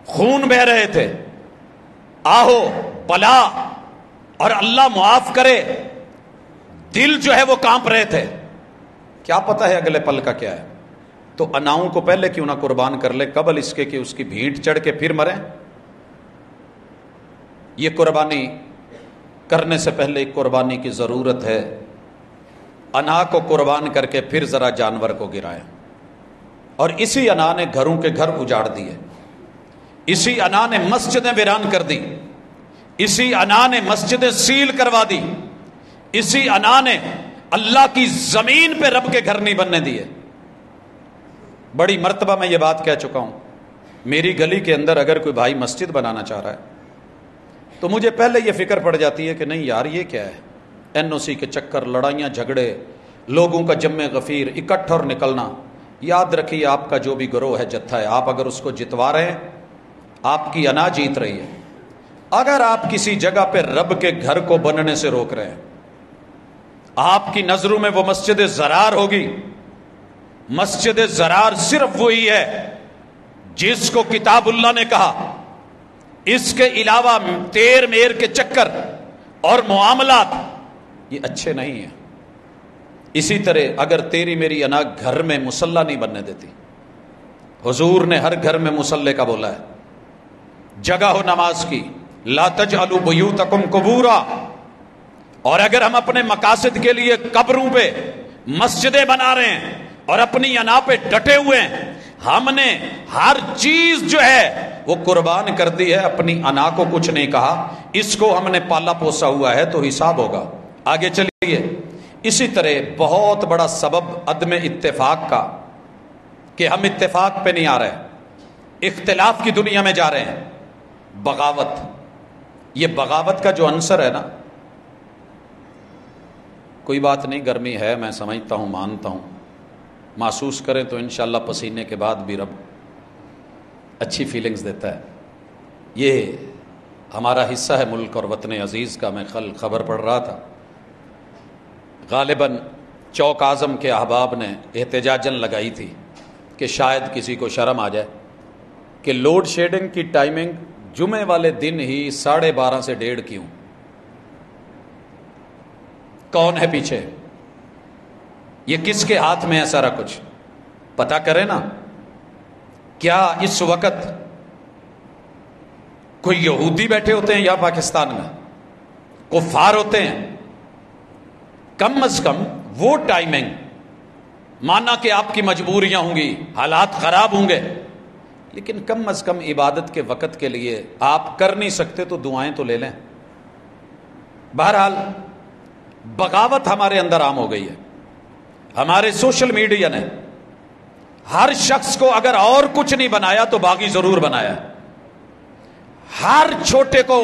[SPEAKER 1] خون بہ رہے تھے، آہو بلا، اور اللہ معاف کرے دل جو ہے وہ کانپ رہے تھے. کیا پتہ ہے اگلے پل کا کیا ہے؟ تو اناؤں کو پہلے کیوں نہ قربان کر لے، قبل اس کے کہ اس کی بھیٹ چڑھ کے پھر مریں. یہ قربانی کرنے سے پہلے ایک قربانی کی ضرورت ہے. انا کو قربان کر کے پھر ذرا جانور کو گرائیں. اور اسی انا نے گھروں کے گھر اجاڑ دیے، اسی انا نے مسجدیں ویران کر دی، اسی انا نے مسجدیں سیل کروا دی، اسی انا نے اللہ کی زمین پہ رب کے گھر نہیں بننے دیے. بڑی مرتبہ میں یہ بات کہہ چکا ہوں، میری گلی کے اندر اگر کوئی بھائی مسجد بنانا چاہ رہا ہے تو مجھے پہلے یہ فکر پڑ جاتی ہے کہ نہیں یار یہ کیا ہے، NOC کے چکر، لڑائیاں جھگڑے، لوگوں کا جمع غفیر، اکٹھ اور نکلنا. یاد رکھیے آپ کا جو بھی گروہ ہے، جتھا ہے، آپ اگر اس کو جتوا رہے ہیں، آپ کی انا جیت رہی ہے. اگر آپ کسی جگہ پہ رب کے گھر کو بننے سے روک رہے ہیں، آپ کی نظروں میں وہ مسجد زرار ہوگی، مسجد زرار صرف وہی ہے جس کو کتاب اللہ نے کہا، اس کے علاوہ تیر میر کے چکر اور معاملات یہ اچھے نہیں ہیں۔ اسی طرح اگر تیری میری انا گھر میں مصلی نہیں بننے دیتی، حضور نے ہر گھر میں مصلی کا بولا ہے، جگہ ہو نماز کی، لا تجعلوا بیوتکم قبورا، اور اگر ہم اپنے مقاصد کے لیے قبروں پہ مسجدیں بنا رہے ہیں اور اپنی انا پہ ڈٹے ہوئے ہیں، ہم نے ہر چیز جو ہے وہ قربان کر دی ہے، اپنی انا کو کچھ نہیں کہا، اس کو ہم نے پالا پوسا ہوا ہے تو حساب ہوگا۔ آگے چلیے، اسی طرح بہت بڑا سبب عدم اتفاق کا کہ ہم اتفاق پہ نہیں آ رہے، اختلاف کی دنیا میں جا رہے ہیں، بغاوت۔ یہ بغاوت کا جو عنصر ہے نا، کوئی بات نہیں، گرمی ہے، میں سمجھتا ہوں، مانتا ہوں، محسوس کریں تو انشاءاللہ پسینے کے بعد بھی رب اچھی فیلنگز دیتا ہے۔ یہ ہمارا حصہ ہے ملک اور وطن عزیز کا۔ میں کل خبر پڑھ رہا تھا، غالباً چوک اعظم کے احباب نے احتجاجاً لگائی تھی کہ شاید کسی کو شرم آ جائے کہ لوڈ شیڈنگ کی ٹائمنگ جمعے والے دن ہی 12:30 سے 1:30 کیوں؟ کون ہے پیچھے؟ یہ کس کے ہاتھ میں ہے سارا کچھ؟ پتہ کریں نا۔ کیا اس وقت کوئی یہودی بیٹھے ہوتے ہیں یا پاکستان میں کفار ہوتے ہیں؟ کم از کم وہ ٹائمنگ، مانا کہ آپ کی مجبوریاں ہوں گی، حالات خراب ہوں گے، لیکن کم از کم عبادت کے وقت کے لیے آپ کر نہیں سکتے تو دعائیں تو لے لیں۔ بہرحال بغاوت ہمارے اندر عام ہو گئی ہے۔ ہمارے سوشل میڈیا نے ہر شخص کو اگر اور کچھ نہیں بنایا تو باغی ضرور بنایا، ہر چھوٹے کو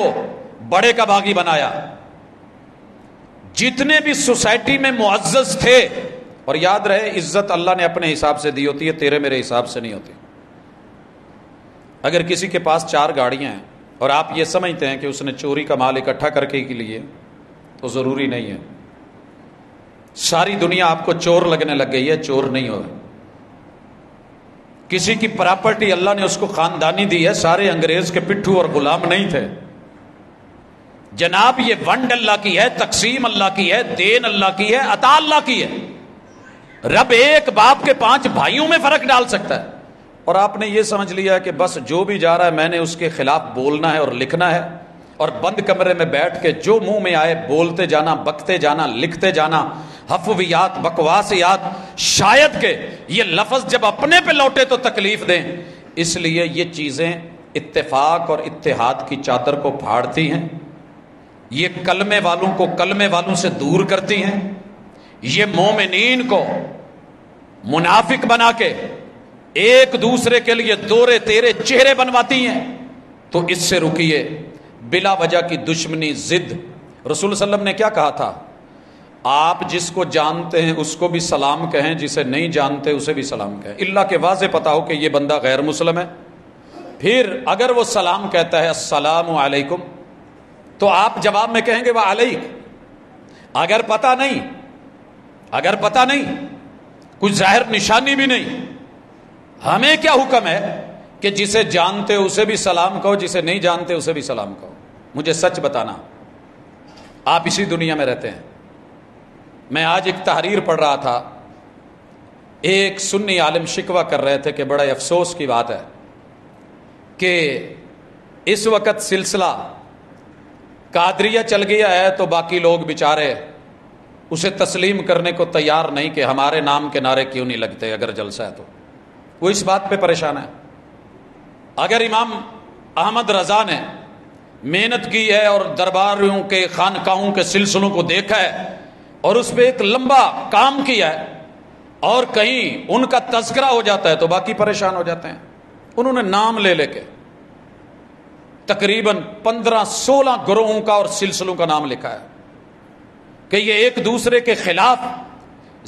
[SPEAKER 1] بڑے کا باغی بنایا۔ جتنے بھی سوسائٹی میں معزز تھے، اور یاد رہے عزت اللہ نے اپنے حساب سے دی ہوتی ہے، تیرے میرے حساب سے نہیں ہوتی۔ اگر کسی کے پاس 4 گاڑیاں ہیں اور آپ یہ سمجھتے ہیں کہ اس نے چوری کا مال اکٹھا کر کے لیے، تو ضروری نہیں ہے۔ ساری دنیا آپ کو چور لگنے لگ گئی ہے، چور نہیں ہوئے۔ کسی کی پراپرٹی اللہ نے اس کو خاندانی دی ہے، سارے انگریز کے پٹھو اور غلام نہیں تھے جناب۔ یہ ونڈ اللہ کی ہے، تقسیم اللہ کی ہے، دین اللہ کی ہے، عطا اللہ کی ہے۔ رب ایک باپ کے 5 بھائیوں میں فرق ڈال سکتا ہے، اور آپ نے یہ سمجھ لیا کہ بس جو بھی جا رہا ہے میں نے اس کے خلاف بولنا ہے اور لکھنا ہے، اور بند کمرے میں بیٹھ کے جو منہ میں آئے بولتے جانا، بکتے جانا، لکھتے جانا، حفویات، بکواسیات، شاید کہ یہ لفظ جب اپنے پہ لوٹے تو تکلیف دیں۔ اس لیے یہ چیزیں اتفاق اور اتحاد کی چادر کو پھاڑتی ہیں، یہ کلمے والوں کو کلمے والوں سے دور کرتی ہیں، یہ مومنین کو منافق بنا کے ایک دوسرے کے لیے دورے تیرے چہرے بنواتی ہیں۔ تو اس سے رکیے، بلا وجہ کی دشمنی، ضد۔ رسول صلی اللہ علیہ وسلم نے کیا کہا تھا؟ آپ جس کو جانتے ہیں اس کو بھی سلام کہیں، جسے نہیں جانتے اسے بھی سلام کہیں، اللہ کے واضح پتا ہو کہ یہ بندہ غیر مسلم ہے۔ پھر اگر وہ سلام کہتا ہے السلام علیکم، تو آپ جواب میں کہیں گے وعلیک۔ اگر پتہ نہیں، کچھ ظاہر نشانی بھی نہیں، ہمیں کیا حکم ہے کہ جسے جانتے ہو اسے بھی سلام کہو، جسے نہیں جانتے اسے بھی سلام کہو۔ مجھے سچ بتانا، آپ اسی دنیا میں رہتے ہیں۔ میں آج ایک تحریر پڑھ رہا تھا، ایک سنی عالم شکوہ کر رہے تھے کہ بڑا افسوس کی بات ہے کہ اس وقت سلسلہ قادریہ چل گیا ہے تو باقی لوگ بیچارے اسے تسلیم کرنے کو تیار نہیں کہ ہمارے نام کے نعرے کیوں نہیں لگتے اگر جلسہ ہے تو۔ وہ اس بات پہ پریشان ہے۔ اگر امام احمد رضا نے محنت کی ہے اور درباریوں کے خانقاہوں کے سلسلوں کو دیکھا ہے اور اس پہ ایک لمبا کام کیا ہے، اور کہیں ان کا تذکرہ ہو جاتا ہے تو باقی پریشان ہو جاتے ہیں۔ انہوں نے نام لے لے کے تقریباً 15-16 گروہوں کا اور سلسلوں کا نام لکھا ہے کہ یہ ایک دوسرے کے خلاف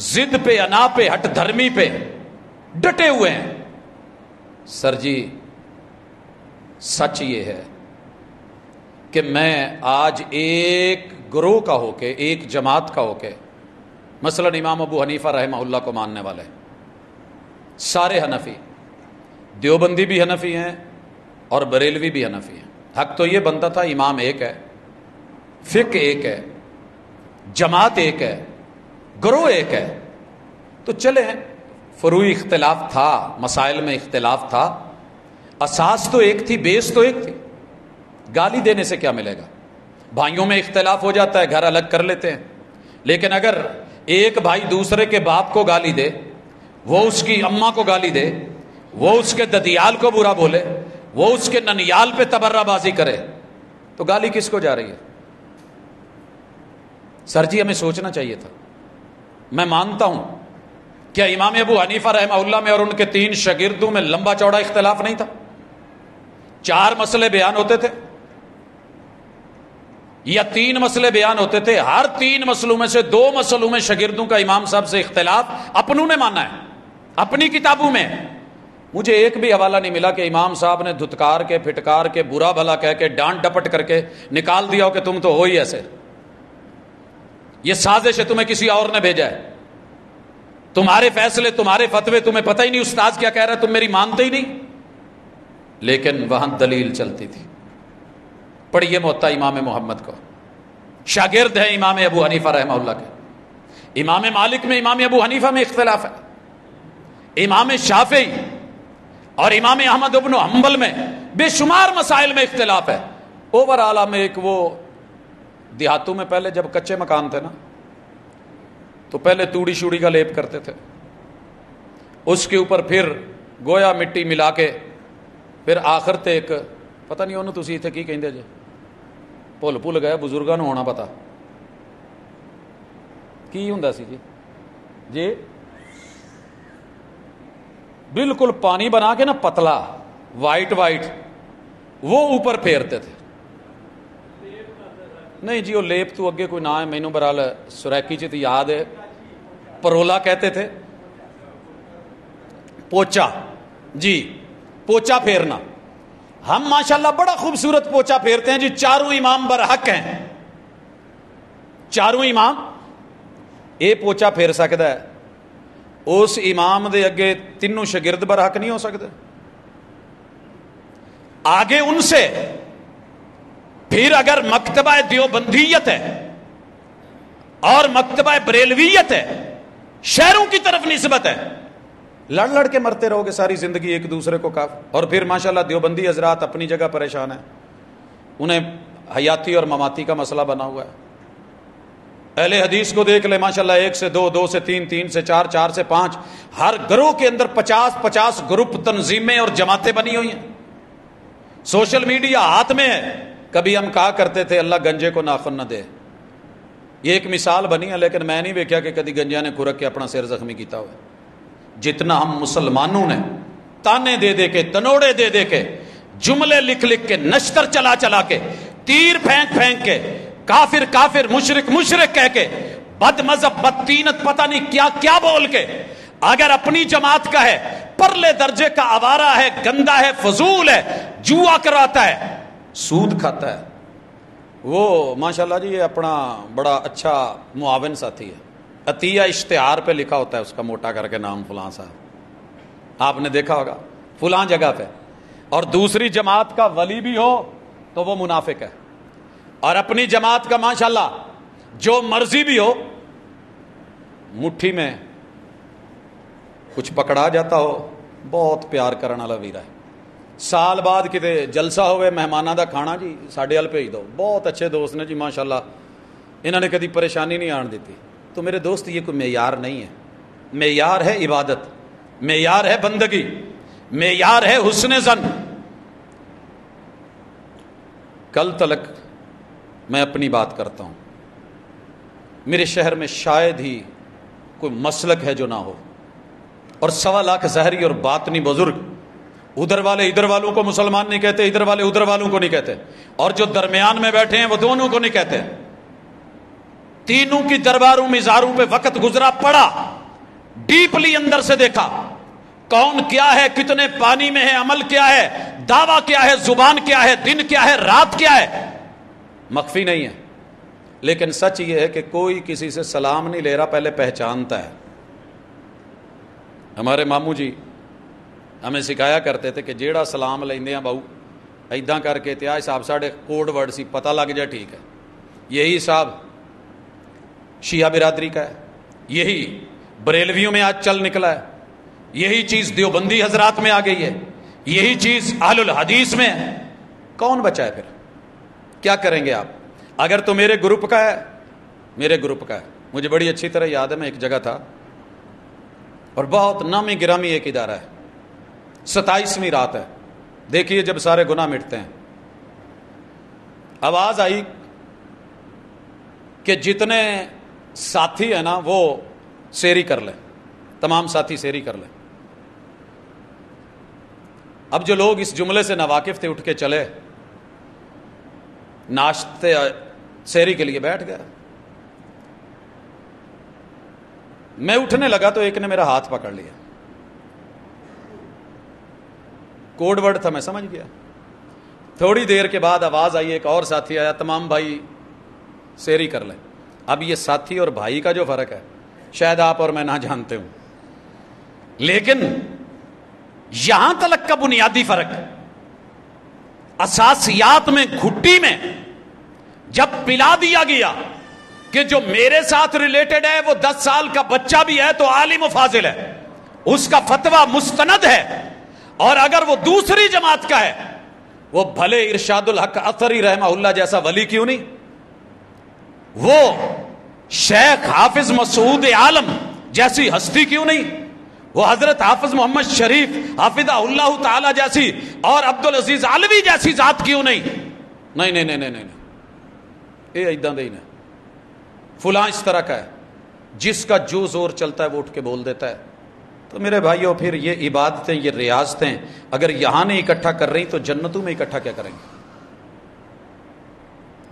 [SPEAKER 1] ضد پہ، انا پہ، ہٹ دھرمی پہ ڈٹے ہوئے ہیں۔ سر جی، سچ یہ ہے کہ میں آج ایک گروہ کا ہو کے، ایک جماعت کا ہو کے، مثلا امام ابو حنیفہ رحمہ اللہ کو ماننے والے سارے حنفی، دیوبندی بھی حنفی ہیں اور بریلوی بھی حنفی ہیں. حق تو یہ بنتا تھا امام ایک ہے، فقہ ایک ہے، جماعت ایک ہے، گروہ ایک ہے. تو چلے فروعی اختلاف تھا، مسائل میں اختلاف تھا، اساس تو ایک تھی، بیس تو ایک تھی. گالی دینے سے کیا ملے گا؟ بھائیوں میں اختلاف ہو جاتا ہے، گھر الگ کر لیتے ہیں، لیکن اگر ایک بھائی دوسرے کے باپ کو گالی دے، وہ اس کی اماں کو گالی دے، وہ اس کے ددیال کو برا بولے، وہ اس کے ننیال پہ تبرہ بازی کرے، تو گالی کس کو جا رہی ہے؟ سر جی ہمیں سوچنا چاہیے تھا. میں مانتا ہوں کیا امام ابو حنیفہ رحمہ اللہ میں اور ان کے 3 شاگردوں میں لمبا چوڑا اختلاف نہیں تھا؟ 4 مسئلے بیان ہوتے تھے یا 3 مسئلے بیان ہوتے تھے؟ ہر 3 مسئلوں میں سے 2 مسئلوں میں شاگردوں کا امام صاحب سے اختلاف اپنوں نے مانا ہے، اپنی کتابوں میں. مجھے ایک بھی حوالہ نہیں ملا کہ امام صاحب نے دھتکار کے، پھٹکار کے، برا بھلا کہہ کے، ڈانٹ ڈپٹ کر کے نکال دیا ہو کہ تم تو ہو ہی ایسے، یہ سازش ہے، تمہیں کسی اور نے بھیجا ہے، تمہارے فیصلے، تمہارے فتوے، تمہیں پتہ ہی نہیں استاد کیا کہہ رہا ہے، تم میری مانتے ہی نہیں. لیکن وہاں دلیل چلتی تھی. پڑھیے موطا امام محمد کو، شاگرد ہیں امام ابو حنیفہ رحمہ اللہ کے. امام مالک میں، امام ابو حنیفہ میں اختلاف ہے، امام شافعی اور امام احمد بن حنبل میں بے شمار مسائل میں اختلاف ہے. اوور آل میں ایک وہ دیہاتوں میں پہلے جب کچے مکان تھے نا، تو پہلے توڑی شوڑی کا لیپ کرتے تھے، اس کے اوپر پھر گویا مٹی ملا کے، پھر آخر تے ایک پتہ نہیں انہوں تسی اتنے کی کہندے جے، بھول گئے، بزرگاں نوں ہونا پتا کی ہوندا سی جی بالکل پانی بنا کے نا پتلا وائٹ وہ اوپر پھیرتے تھے. نہیں جی وہ لیپ تو اگے کوئی نہ ہے، مینوں برال سریکی چ یاد ہے، پرولا کہتے تھے، پوچا جی، پوچا پھیرنا. ہم ماشاءاللہ بڑا خوبصورت پوچا پھیرتے ہیں جی. 4 امام برحق ہیں، 4 امام اے پوچا پھیر سکتا ہے، اس امام دے اگے 3 شاگرد برحق نہیں ہو سکتے. آگے ان سے پھر اگر مکتبہ دیوبندیت ہے اور مکتبہ بریلویت ہے، شہروں کی طرف نسبت ہے، لڑ کے مرتے رہو گے ساری زندگی ایک دوسرے کو کاف. اور پھر ماشاءاللہ دیوبندی حضرات اپنی جگہ پریشان ہیں، انہیں حیاتی اور مماتی کا مسئلہ بنا ہوا ہے. اہل حدیث کو دیکھ لے ماشاءاللہ 1 سے 2، 2 سے 3، 3 سے 4، 4 سے 5، ہر گروہ کے اندر 50 گروپ، تنظیمیں اور جماعتیں بنی ہوئی ہیں. سوشل میڈیا ہاتھ میں ہے. کبھی ہم کہا کرتے تھے اللہ گنجے کو ناخن نہ دے، یہ ایک مثال بنی ہے، لیکن میں نہیں ویکھیا کہ کدی گنجیا نے کھرک کے اپنا سر زخمی کیتا ہوا. جتنا ہم مسلمانوں نے تانے دے کے، تنوڑے دے کے، جملے لکھ کے، نشتر چلا کے، تیر پھینک کے، کافر مشرک کہہ کے، بد مذہب، بدتینت، پتہ نہیں کیا بول کے، اگر اپنی جماعت کا ہے، پرلے درجے کا آوارہ ہے، گندا ہے، فضول ہے، جوا کراتا ہے، سود کھاتا ہے، وہ ماشاءاللہ جی یہ اپنا بڑا اچھا معاون ساتھی ہے. عطیہ اشتہار پہ لکھا ہوتا ہے اس کا موٹا کر کے نام فلاں صاحب، آپ نے دیکھا ہوگا فلاں جگہ پہ. اور دوسری جماعت کا ولی بھی ہو تو وہ منافق ہے، اور اپنی جماعت کا ماشاءاللہ جو مرضی بھی ہو، مٹھی میں کچھ پکڑا جاتا ہو، بہت پیار کرنے والا ویرا ہے. سال بعد کتے جلسہ ہوئے، مہمانوں دا کھانا جی ساڈے ال بھیج دو. بہت اچھے دوست نے جی ماشاءاللہ، انہوں نے کدی پریشانی نہیں آن دیتی. تو میرے دوست یہ کوئی معیار نہیں ہے. معیار ہے عبادت، معیار ہے بندگی، معیار ہے حسن ظن. کل تلک میں اپنی بات کرتا ہوں، میرے شہر میں شاید ہی کوئی مسلک ہے جو نہ ہو، اور 1.25 لاکھ ظاہری اور باطنی بزرگ، ادھر والے ادھر والوں کو مسلمان نہیں کہتے، ادھر والے ادھر والوں کو نہیں کہتے، اور جو درمیان میں بیٹھے ہیں وہ دونوں کو نہیں کہتے. تینوں کی درباروں مزاروں پہ وقت گزرا، پڑا، ڈیپلی اندر سے دیکھا کون کیا ہے، کتنے پانی میں ہے، عمل کیا ہے، دعویٰ کیا ہے، زبان کیا ہے، دن کیا ہے، رات کیا ہے. مخفی نہیں ہے، لیکن سچ یہ ہے کہ کوئی کسی سے سلام نہیں لے رہا، پہلے پہچانتا ہے۔ ہمارے ماموں جی ہمیں سکھایا کرتے تھے کہ جیڑا سلام لیندے ہیں بہو ایداں کر کے تیا صاحب ساڑھے کوڈ ورڈ سی پتہ لگ جائے ٹھیک ہے۔ یہی صاحب شیعہ برادری کا ہے، یہی بریلویوں میں آج چل نکلا ہے، یہی چیز دیوبندی حضرات میں آ گئی ہے، یہی چیز اہل الحدیث میں ہے۔ کون بچا ہے پھر؟ کیا کریں گے آپ؟ اگر تو میرے گروپ کا ہے، میرے گروپ کا ہے، مجھے بڑی اچھی طرح یاد ہے، میں ایک جگہ تھا اور بہت نامی گرامی ایک ادارہ ہے، 27ویں رات ہے، دیکھیے جب سارے گناہ مٹتے ہیں، آواز آئی کہ جتنے ساتھی ہیں نا وہ سیری کر لیں، تمام ساتھی سیری کر لیں۔ اب جو لوگ اس جملے سے ناواقف تھے اٹھ کے چلے، ناشتے سیری کے لیے بیٹھ گیا۔ میں اٹھنے لگا تو ایک نے میرا ہاتھ پکڑ لیا، کوڈ ورڈ تھا، میں سمجھ گیا۔ تھوڑی دیر کے بعد آواز آئی، ایک اور ساتھی آیا، تمام بھائی سیری کر لیں۔ اب یہ ساتھی اور بھائی کا جو فرق ہے شاید آپ اور میں نہ جانتے ہوں، لیکن یہاں تلک کا بنیادی فرق اساسیات میں گھٹی میں جب پلا دیا گیا کہ جو میرے ساتھ ریلیٹڈ ہے وہ 10 سال کا بچہ بھی ہے تو عالم و فاضل ہے، اس کا فتویٰ مستند ہے، اور اگر وہ دوسری جماعت کا ہے وہ بھلے ارشاد الحق اثری رحمہ اللہ جیسا ولی کیوں نہیں، وہ شیخ حافظ مسعود عالم جیسی ہستی کیوں نہیں، وہ حضرت حافظ محمد شریف حافظہ اللہ تعالی جیسی اور عبدالعزیز علوی جیسی ذات کیوں نہیں؟ نہیں نہیں نہیں نہیں نہیں، یہ ایداں دے ہی نہیں، فلاں اس طرح کا ہے، جس کا جو زور چلتا ہے وہ اٹھ کے بول دیتا ہے۔ تو میرے بھائیوں پھر یہ عبادتیں، یہ ریاضتیں اگر یہاں نہیں اکٹھا کر رہی تو جنتوں میں اکٹھا کیا کریں گے؟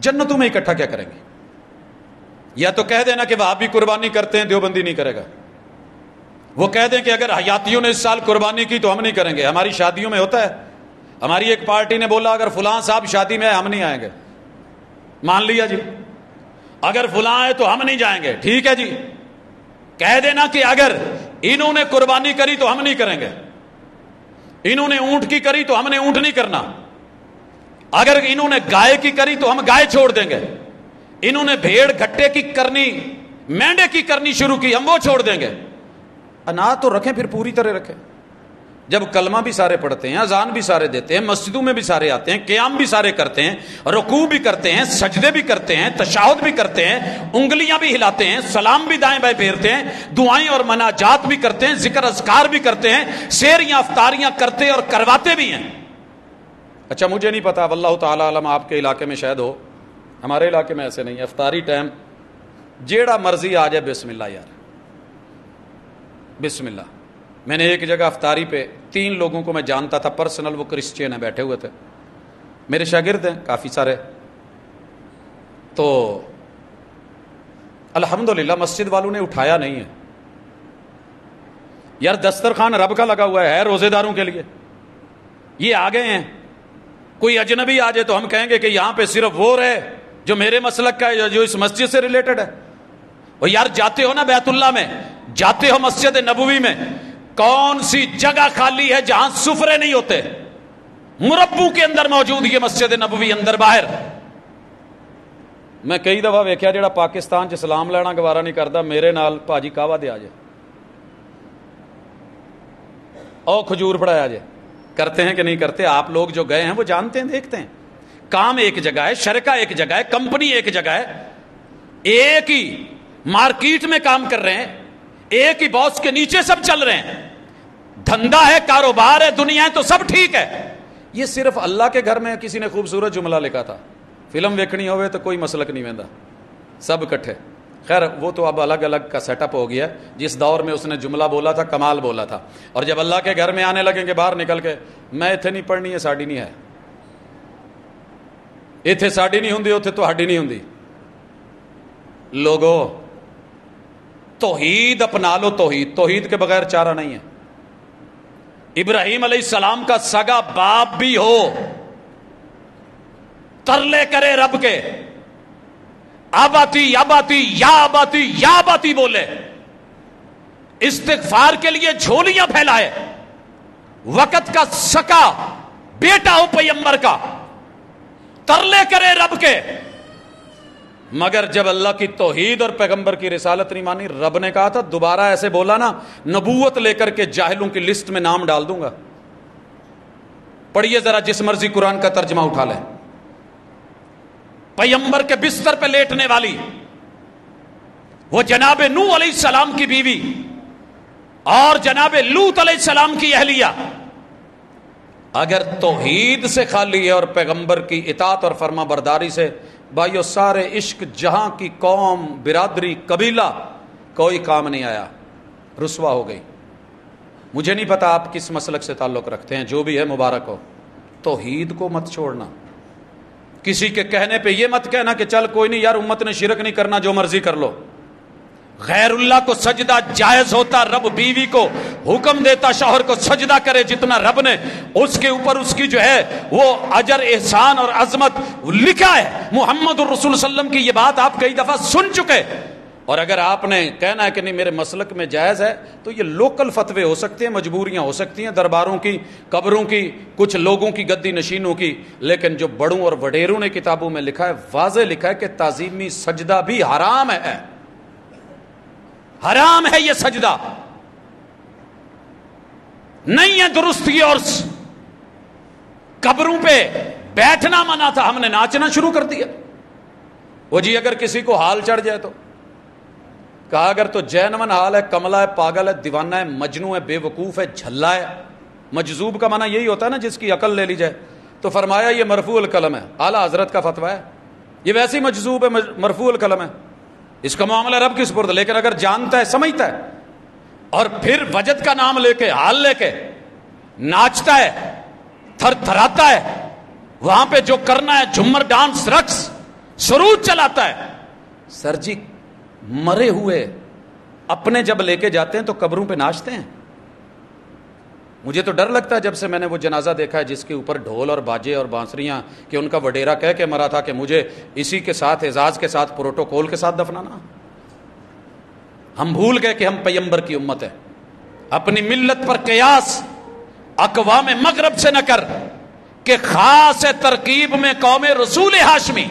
[SPEAKER 1] جنتوں میں اکٹھا کیا کریں گے؟ یا تو کہہ دینا کہ وہ آپ بھی قربانی کرتے ہیں، دیوبندی نہیں کرے گا، وہ کہہ دیں کہ اگر حیاتیوں نے اس سال قربانی کی تو ہم نہیں کریں گے۔ ہماری شادیوں میں ہوتا ہے، ہماری ایک پارٹی نے بولا اگر فلاں صاحب شادی میں ہے ہم نہیں آئیں گے، مان لیا جی، اگر فلاں ہے تو ہم نہیں جائیں گے، ٹھیک ہے جی۔ کہہ دینا کہ اگر انہوں نے قربانی کری تو ہم نہیں کریں گے، انہوں نے اونٹ کی کری تو ہم نے اونٹ نہیں کرنا، اگر انہوں نے گائے کی کری تو ہم گائے چھوڑ دیں گے، انہوں نے بھیڑ گھٹے کی کرنی، مینڈے کی کرنی شروع کی ہم وہ چھوڑ دیں گے۔ انا تو رکھیں، پھر پوری طرح رکھیں۔ جب کلمہ بھی سارے پڑھتے ہیں، اذان بھی سارے دیتے ہیں، مسجدوں میں بھی سارے آتے ہیں، قیام بھی سارے کرتے ہیں، رکوع بھی کرتے ہیں، سجدے بھی کرتے ہیں، تشہد بھی کرتے ہیں، انگلیاں بھی ہلاتے ہیں، سلام بھی دائیں بائیں پھیرتے ہیں، دعائیں اور مناجات بھی کرتے ہیں، ذکر اذکار بھی کرتے ہیں، سیریاں افطاریاں کرتے اور کرواتے بھی ہیں۔ اچھا مجھے نہیں پتا، واللہ تعالی علم آپ کے علاقے میں شاید ہو، ہمارے علاقے میں ایسے نہیں ہے۔ افطاری ٹائم جیڑا مرضی آ جائے بسم اللہ یار، بسم اللہ۔ میں نے ایک جگہ افطاری پہ 3 لوگوں کو میں جانتا تھا پرسنل، وہ کرسچین ہیں، بیٹھے ہوئے تھے، میرے شاگرد ہیں کافی سارے، تو الحمدللہ مسجد والوں نے اٹھایا نہیں ہے یار، دسترخوان رب کا لگا ہوا ہے روزے داروں کے لیے، یہ آ گئے ہیں، کوئی اجنبی آ جائے تو ہم کہیں گے کہ یہاں پہ صرف وہ رہے جو میرے مسلک کا ہے، جو اس مسجد سے ریلیٹڈ ہے۔ اور یار جاتے ہو نا بیت اللہ میں، جاتے ہو مسجد نبوی میں، کون سی جگہ خالی ہے جہاں سفرے نہیں ہوتے؟ مربو کے اندر موجود یہ مسجد نبوی، اندر باہر۔ میں کئی دفعہ ویکھیا جڑا پاکستان چ سلام لینا گوارا نہیں کرتا، میرے نال پاجی کہوا دے آ جائے، او کھجور پڑایا جائے، کرتے ہیں کہ نہیں کرتے؟ آپ لوگ جو گئے ہیں وہ جانتے ہیں، دیکھتے ہیں، کام ایک جگہ ہے، شرکہ ایک جگہ ہے، کمپنی ایک جگہ ہے، ایک ہی مارکیٹ میں کام کر رہے ہیں، ایک ہی باس کے نیچے سب چل رہے ہیں، دھندا ہے، کاروبار ہے، دنیا ہے، تو سب ٹھیک ہے۔ یہ صرف اللہ کے گھر میں کسی نے خوبصورت جملہ لکھا تھا، فلم ویکھنی ہوئے تو کوئی مسلک نہیں ویندا، سب کٹھے۔ خیر وہ تو اب الگ الگ کا سیٹ اپ ہو گیا، جس دور میں اس نے جملہ بولا تھا کمال بولا تھا، اور جب اللہ کے گھر میں آنے لگیں گے باہر نکل کے، میں اتنے نہیں پڑھنی ہے، ساڈی نہیں ہے، اتنے ساڈی نہیں ہوندی، اتنے تہاڈی نہیں ہوندی۔ لوگو توحید اپنا لو، توحید کے بغیر چارہ نہیں ہے۔ ابراہیم علیہ السلام کا سگا باپ بھی ہو، ترلے کرے رب کے، آباتی آباتی یا آباتی یا آباتی بولے، استغفار کے لیے جھولیاں پھیلائے، وقت کا سکا بیٹا ہو پیغمبر کا، ترلے کرے رب کے، مگر جب اللہ کی توحید اور پیغمبر کی رسالت نہیں مانی، رب نے کہا تھا دوبارہ ایسے بولا نا نبوت لے کر کے جاہلوں کی لسٹ میں نام ڈال دوں گا۔ پڑھیے ذرا جس مرضی قرآن کا ترجمہ اٹھا لیں، پیغمبر کے بستر پہ لیٹنے والی وہ جناب نوح علیہ السلام کی بیوی اور جناب لوط علیہ السلام کی اہلیہ اگر توحید سے خالی ہے اور پیغمبر کی اطاعت اور فرما برداری سے، بھائیو سارے عشق جہاں کی قوم، برادری، قبیلہ، کوئی کام نہیں آیا، رسوا ہو گئی۔ مجھے نہیں پتا آپ کس مسلک سے تعلق رکھتے ہیں، جو بھی ہے مبارک ہو، توحید کو مت چھوڑنا۔ کسی کے کہنے پہ یہ مت کہنا کہ چل کوئی نہیں یار امت نے شرک نہیں کرنا، جو مرضی کر لو۔ غیر اللہ کو سجدہ جائز ہوتا، رب بیوی کو حکم دیتا شوہر کو سجدہ کرے جتنا رب نے اس کے اوپر اس کی جو ہے وہ اجر احسان اور عظمت لکھا ہے۔ محمد الرسول صلی اللہ علیہ وسلم کی یہ بات آپ کئی دفعہ سن چکے، اور اگر آپ نے کہنا ہے کہ نہیں میرے مسلک میں جائز ہے، تو یہ لوکل فتوے ہو سکتے ہیں، مجبوریاں ہو سکتی ہیں، درباروں کی، قبروں کی، کچھ لوگوں کی گدی نشینوں کی، لیکن جو بڑوں اور وڈیروں نے کتابوں میں لکھا ہے، واضح لکھا ہے کہ تعظیمی سجدہ بھی حرام ہے، حرام ہے یہ سجدہ، نہیں ہے درستی۔ اور قبروں پہ بیٹھنا منع تھا، ہم نے ناچنا شروع کر دیا۔ وہ جی اگر کسی کو حال چڑھ جائے تو کہا اگر تو جینون حال ہے، کملا ہے، پاگل ہے، دیوانہ ہے، مجنوں ہے، بے وقوف ہے، جھلا ہے۔ مجذوب کا معنی یہی ہوتا ہے نا جس کی عقل لے لی جائے، تو فرمایا یہ مرفوع القلم ہے، اعلیٰ حضرت کا فتویٰ ہے، یہ ویسی مجذوب ہے، مرفوع القلم ہے، اس کا معاملہ رب کی سپرد۔ لیکن اگر جانتا ہے، سمجھتا ہے، اور پھر وجد کا نام لے کے، حال لے کے ناچتا ہے، تھر تھراتا ہے، وہاں پہ جو کرنا ہے جھمر، ڈانس، رقص، سرود چلاتا ہے، سر جی مرے ہوئے اپنے جب لے کے جاتے ہیں تو قبروں پہ ناچتے ہیں۔ مجھے تو ڈر لگتا ہے جب سے میں نے وہ جنازہ دیکھا ہے جس کے اوپر ڈھول اور باجے اور بانسریاں، کہ ان کا وڈیرا کہہ کے مرا تھا کہ مجھے اسی کے ساتھ، اعزاز کے ساتھ، پروٹوکول کے ساتھ دفنانا۔ ہم بھول گئے کہ ہم پیغمبر کی امت ہیں۔ اپنی ملت پر قیاس اقوام مغرب سے نہ کر کہ خاص ترکیب میں قوم رسول ہاشمی،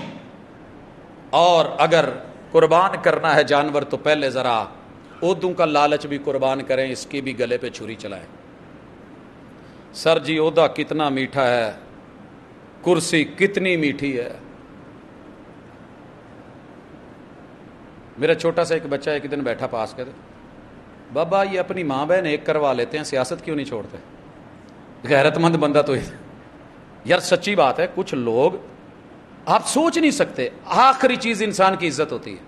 [SPEAKER 1] اور اگر قربان کرنا ہے جانور تو پہلے ذرا عہدوں کا لالچ بھی قربان کریں، اس کی بھی گلے پہ چھری چلائیں۔ سر جی عہدہ کتنا میٹھا ہے، کرسی کتنی میٹھی ہے۔ میرا چھوٹا سا ایک بچہ ایک دن بیٹھا پاس کے، بابا یہ اپنی ماں بہن ایک کروا لیتے ہیں، سیاست کیوں نہیں چھوڑتے؟ غیرت مند بندہ تو یار سچی بات ہے، کچھ لوگ آپ سوچ نہیں سکتے، آخری چیز انسان کی عزت ہوتی ہے،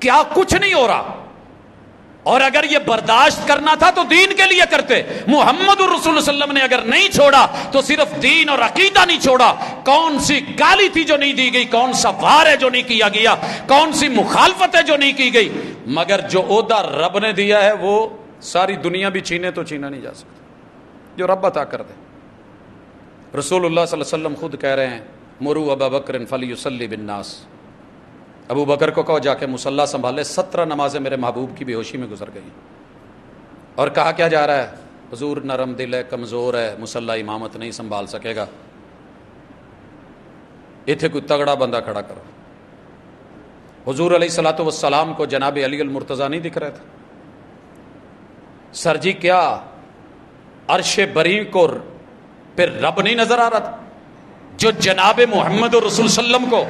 [SPEAKER 1] کیا کچھ نہیں ہو رہا، اور اگر یہ برداشت کرنا تھا تو دین کے لیے کرتے۔ محمد الرسول صلی اللہ علیہ وسلم نے اگر نہیں چھوڑا تو صرف دین اور عقیدہ نہیں چھوڑا، کون سی گالی تھی جو نہیں دی گئی، کون سا وار ہے جو نہیں کیا گیا، کون سی مخالفت ہے جو نہیں کی گئی، مگر جو عہدہ رب نے دیا ہے وہ ساری دنیا بھی چھینے تو چھینا نہیں جا سکتا، جو رب عطا کر دے۔ رسول اللہ صلی اللہ علیہ وسلم خود کہہ رہے ہیں مروا ابا بکر فلیصلی بالناس، ابو بکر کو کہو جا کے مصلی سنبھالے۔ 17 نمازیں میرے محبوب کی بے ہوشی میں گزر گئی، اور کہا کیا جا رہا ہے؟ حضور نرم دل ہے، کمزور ہے، مصلی امامت نہیں سنبھال سکے گا، اتنے کوئی تگڑا بندہ کھڑا کرو۔ حضور علیہ الصلوۃ والسلام کو جناب علی المرتضیٰ نہیں دکھ رہا تھا؟ سر جی کیا عرش بری کو پھر رب نہیں نظر آ رہا تھا، جو جناب محمد رسول صلی اللہ علیہ وسلم کو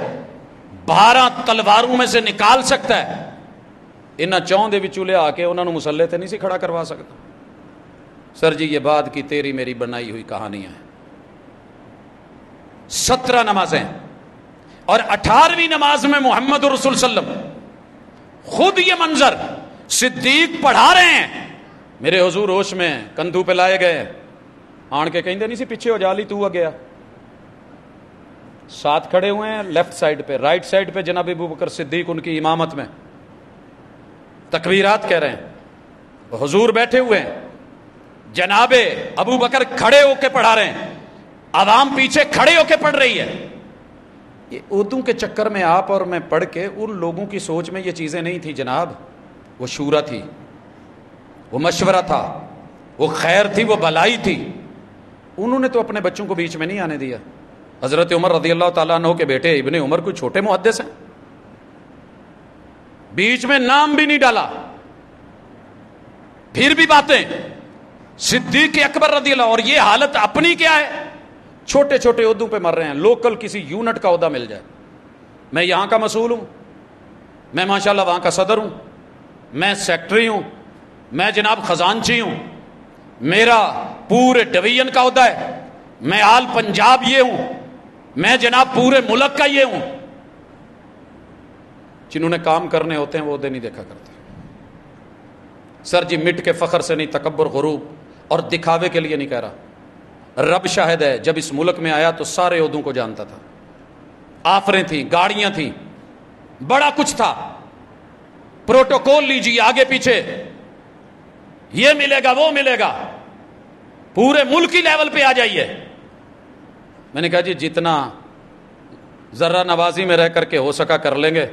[SPEAKER 1] 12 تلواروں میں سے نکال سکتا ہے، انہاں چون دے وچوں لے آ کے انہاں نوں مصلی تے نہیں سی کھڑا کروا سکتا۔ سر جی یہ بات کی تیری میری بنائی ہوئی کہانی ہے۔ 17 نمازیں، اور 18ویں نماز میں محمد رسول صلی اللہ علیہ وسلم خود یہ منظر صدیق پڑھا رہے ہیں، میرے حضور ہوش میں کندھو پہ لائے گئے، آن کے کہیں دے نہیں سی پیچھے ہو جالی تو گیا، ساتھ کھڑے ہوئے ہیں لیفٹ سائڈ پہ، رائٹ سائڈ پہ جناب ابو بکر صدیق ان کی امامت میں تکبیرات کہہ رہے ہیں، حضور بیٹھے ہوئے ہیں، جناب ابو بکر کھڑے ہو کے پڑھا رہے ہیں، عوام پیچھے کھڑے ہو کے پڑھ رہی ہے. یہ اردو کے چکر میں آپ اور میں پڑھ کے ان لوگوں کی سوچ میں یہ چیزیں نہیں تھی جناب. وہ شورا تھی, وہ مشورہ تھا, وہ خیر تھی, وہ بھلائی تھی. انہوں نے تو اپنے بچوں کو بیچ میں نہیں آنے دیا. حضرت عمر رضی اللہ تعالیٰ عنہ کے بیٹے ابن عمر کوئی چھوٹے محدث ہیں؟ بیچ میں نام بھی نہیں ڈالا. پھر بھی باتیں صدیق اکبر رضی اللہ, اور یہ حالت اپنی کیا ہے, چھوٹے چھوٹے عہدوں پہ مر رہے ہیں. لوکل کسی یونٹ کا عہدہ مل جائے, میں یہاں کا مسئول ہوں, میں ماشاءاللہ وہاں کا صدر ہوں, میں سیکٹری ہوں, میں جناب خزانچی ہوں, میرا پورے ڈویژن کا عہدہ ہے, میں آل پنجاب یہ ہوں, میں جناب پورے ملک کا یہ ہوں. جنہوں نے کام کرنے ہوتے ہیں وہ عہدے نہیں دیکھا کرتے. سر جی مٹ کے فخر سے نہیں, تکبر غروب اور دکھاوے کے لیے نہیں کہہ رہا. رب شاہد ہے, جب اس ملک میں آیا تو سارے عہدوں کو جانتا تھا. آفریں تھیں, گاڑیاں تھیں, بڑا کچھ تھا. پروٹوکول لیجیے آگے پیچھے, یہ ملے گا وہ ملے گا, پورے ملکی لیول پہ آ جائیے. میں نے کہا جی جتنا ذرہ نوازی میں رہ کر کے ہو سکا کر لیں گے,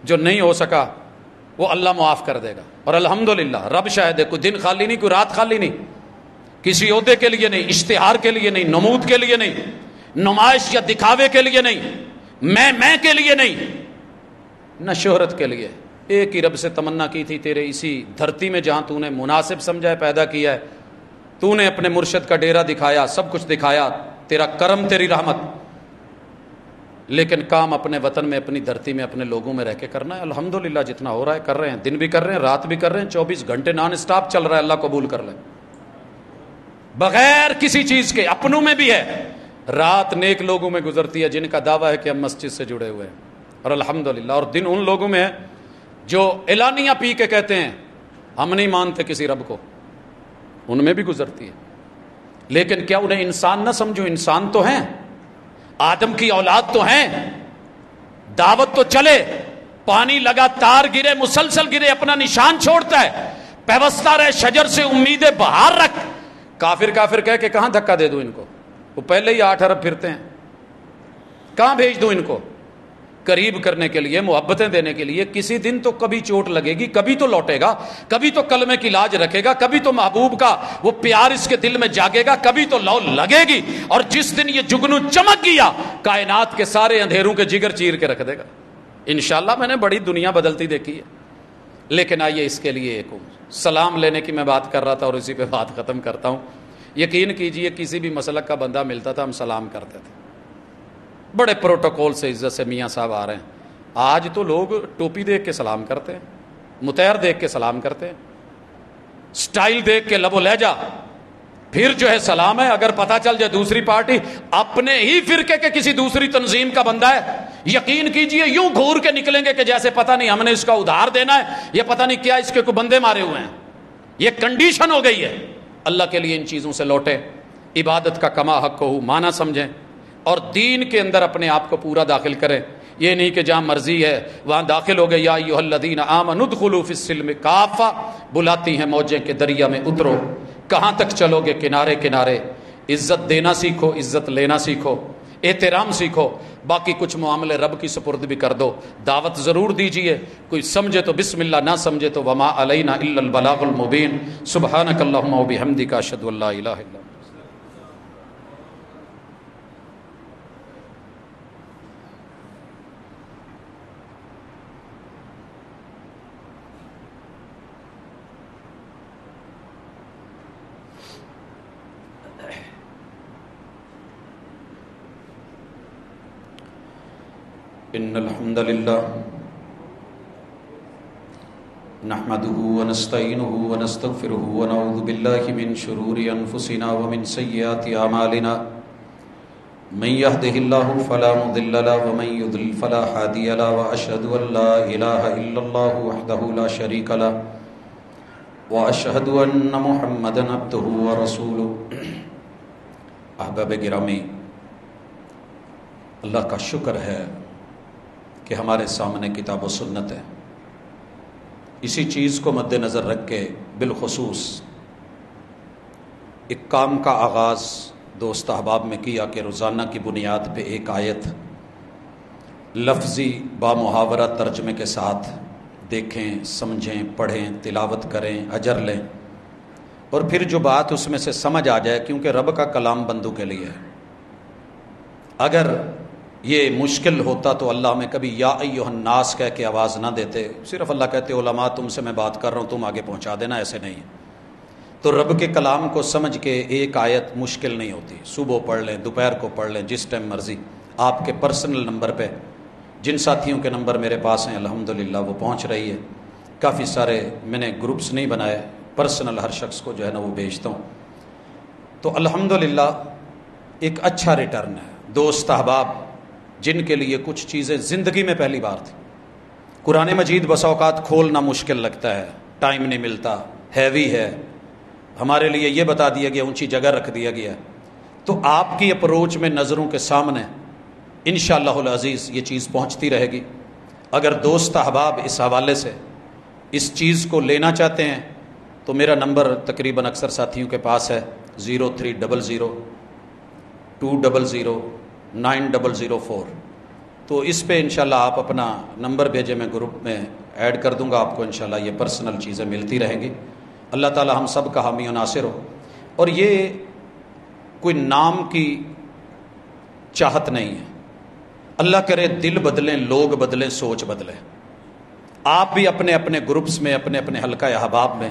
[SPEAKER 1] جو نہیں ہو سکا وہ اللہ معاف کر دے گا. اور الحمدللہ رب شاہد ہے, کوئی دن خالی نہیں, کوئی رات خالی نہیں, کسی عہدے کے لیے نہیں, اشتہار کے لیے نہیں, نمود کے لیے نہیں, نمائش یا دکھاوے کے لیے نہیں, میں کے لیے نہیں, نہ شہرت کے لیے. ایک ہی رب سے تمنا کی تھی, تیرے اسی دھرتی میں جہاں تو نے مناسب سمجھا ہے پیدا کیا ہے, تو نے اپنے مرشد کا ڈیرا دکھایا, سب کچھ دکھایا, تیرا کرم تیری رحمت, لیکن کام اپنے وطن میں, اپنی دھرتی میں, اپنے لوگوں میں رہ کے کرنا ہے. الحمدللہ جتنا ہو رہا ہے کر رہے ہیں, دن بھی کر رہے ہیں, رات بھی کر رہے ہیں, 24 گھنٹے نان اسٹاپ چل رہا ہے. اللہ قبول کر لیں, بغیر کسی چیز کے. اپنوں میں بھی ہے, رات نیک لوگوں میں گزرتی ہے جن کا دعویٰ ہے کہ ہم مسجد سے جڑے ہوئے ہیں, اور الحمدللہ, اور دن ان لوگوں میں ہے جو اعلانیہ پی کے کہتے ہیں ہم نہیں مانتے کسی رب کو, ان میں بھی گزرتی ہے. لیکن کیا انہیں انسان نہ سمجھو؟ انسان تو ہیں, آدم کی اولاد تو ہیں, دعوت تو چلے, پانی لگاتار گرے, مسلسل گرے, اپنا نشان چھوڑتا ہے, پیوستہ رہے شجر سے, امیدیں بہار رکھ. کافر کہہ کے کہاں دھکا دے دوں ان کو؟ وہ پہلے ہی 8 ارب پھرتے ہیں, کہاں بھیج دوں ان کو؟ قریب کرنے کے لیے, محبتیں دینے کے لیے. کسی دن تو کبھی چوٹ لگے گی, کبھی تو لوٹے گا, کبھی تو کلمے کی لاج رکھے گا, کبھی تو محبوب کا وہ پیار اس کے دل میں جاگے گا, کبھی تو لو لگے گی. اور جس دن یہ جگنو چمک گیا, کائنات کے سارے اندھیروں کے جگر چیر کے رکھ دے گا انشاءاللہ. میں نے بڑی دنیا بدلتی دیکھی ہے. لیکن آئیے اس کے لیے ایک سلام لینے کی میں بات کر رہا تھا, اور اسی پہ بات ختم کرتا ہوں. یقین کیجئے کسی بھی مسلک کا بندہ ملتا تھا, ہم سلام کرتے تھے. بڑے پروٹوکول سے, عزت سے میاں صاحب آ رہے ہیں. آج تو لوگ ٹوپی دیکھ کے سلام کرتے ہیں, متیر دیکھ کے سلام کرتے ہیں, سٹائل دیکھ کے, لب و لہجہ, پھر جو ہے سلام ہے. اگر پتہ چل جائے دوسری پارٹی اپنے ہی فرقے کے کسی دوسری تنظیم کا بندہ ہے, یقین کیجئے یوں گھور کے نکلیں گے کہ جیسے پتہ نہیں ہم نے اس کا ادھار دینا ہے, یہ پتہ نہیں کیا اس کے کوئی بندے مارے ہوئے ہیں. یہ کنڈیشن ہو گئی ہے. اللہ کے لیے ان چیزوں سے لوٹیں, عبادت کا کما حق کو معنی سمجھیں, اور دین کے اندر اپنے آپ کو پورا داخل کریں. یہ نہیں کہ جہاں مرضی ہے وہاں داخل ہو گئے. یا ایھا الذین آمنوا ادخلوا فی السلم کافہ, بلاتی ہیں موجیں کہ دریا میں اترو. کہاں تک چلو گے؟ کنارے کنارے. عزت دینا سیکھو, عزت لینا سیکھو, احترام سیکھو, باقی کچھ معاملے رب کی سپرد بھی کر دو. دعوت ضرور دیجئے, کوئی سمجھے تو بسم اللہ, نہ سمجھے تو وما علینا الا البلاغ المبین. سبحانک اللہم وبحمدک, اشہد ان لا الہ الا انت. ان الحمد للہ نحمده ونستعینه ونستغفره ونعوذ باللہ من شرور انفسنا ومن سیئات اعمالنا. من يهده الله فلا مضل له ومن يضلل فلا هادي له, واشهد ان لا اله الا الله وحده لا شريك له, واشهد ان محمدا عبده ورسوله. احباب گرامی, اللہ کا شکر ہے کہ ہمارے سامنے کتاب و سنت ہے. اسی چیز کو مد نظر رکھ کے بالخصوص ایک کام کا آغاز دوست احباب میں کیا کہ روزانہ کی بنیاد پہ ایک آیت لفظی بامحاورہ ترجمے کے ساتھ دیکھیں، سمجھیں، پڑھیں، تلاوت کریں، اجر لیں، اور پھر جو بات اس میں سے سمجھ آ جائے، کیونکہ رب کا کلام بندوں کے لیے ہے۔ اگر یہ مشکل ہوتا تو اللہ ہمیں کبھی یا ایھا الناس کہہ کے آواز نہ دیتے، صرف اللہ کہتے علماء تم سے میں بات کر رہا ہوں، تم آگے پہنچا دینا، ایسے نہیں ہے۔ تو رب کے کلام کو سمجھ کے ایک آیت مشکل نہیں ہوتی، صبح پڑھ لیں، دوپہر کو پڑھ لیں، جس ٹائم مرضی۔ آپ کے پرسنل نمبر پہ، جن ساتھیوں کے نمبر میرے پاس ہیں الحمدللہ وہ پہنچ رہی ہے، کافی سارے میں نے گروپس نہیں بنائے، پرسنل ہر شخص کو جو ہے نا وہ بھیجتا ہوں، تو الحمدللہ ایک اچھا ریٹرن ہے۔ دوست احباب جن کے لیے کچھ چیزیں زندگی میں پہلی بار تھی، قرآن مجید بسا اوقات کھولنا مشکل لگتا ہے، ٹائم نہیں ملتا، ہیوی ہے، ہمارے لیے یہ بتا دیا گیا، اونچی جگہ رکھ دیا گیا، تو آپ کی اپروچ میں نظروں کے سامنے انشاءاللہ العزیز یہ چیز پہنچتی رہے گی۔ اگر دوست احباب اس حوالے سے اس چیز کو لینا چاہتے ہیں تو میرا نمبر تقریباً اکثر ساتھیوں کے پاس ہے 0300 200 9004، تو اس پہ انشاءاللہ آپ اپنا نمبر بھیجیں، میں گروپ میں ایڈ کر دوں گا آپ کو، انشاءاللہ یہ پرسنل چیزیں ملتی رہیں گی۔ اللہ تعالی ہم سب کا حامی و ناصر ہو۔ اور یہ کوئی نام کی چاہت نہیں ہے، اللہ کرے دل بدلیں، لوگ بدلیں، سوچ بدلیں۔ آپ بھی اپنے اپنے گروپس میں، اپنے اپنے حلقہ احباب میں،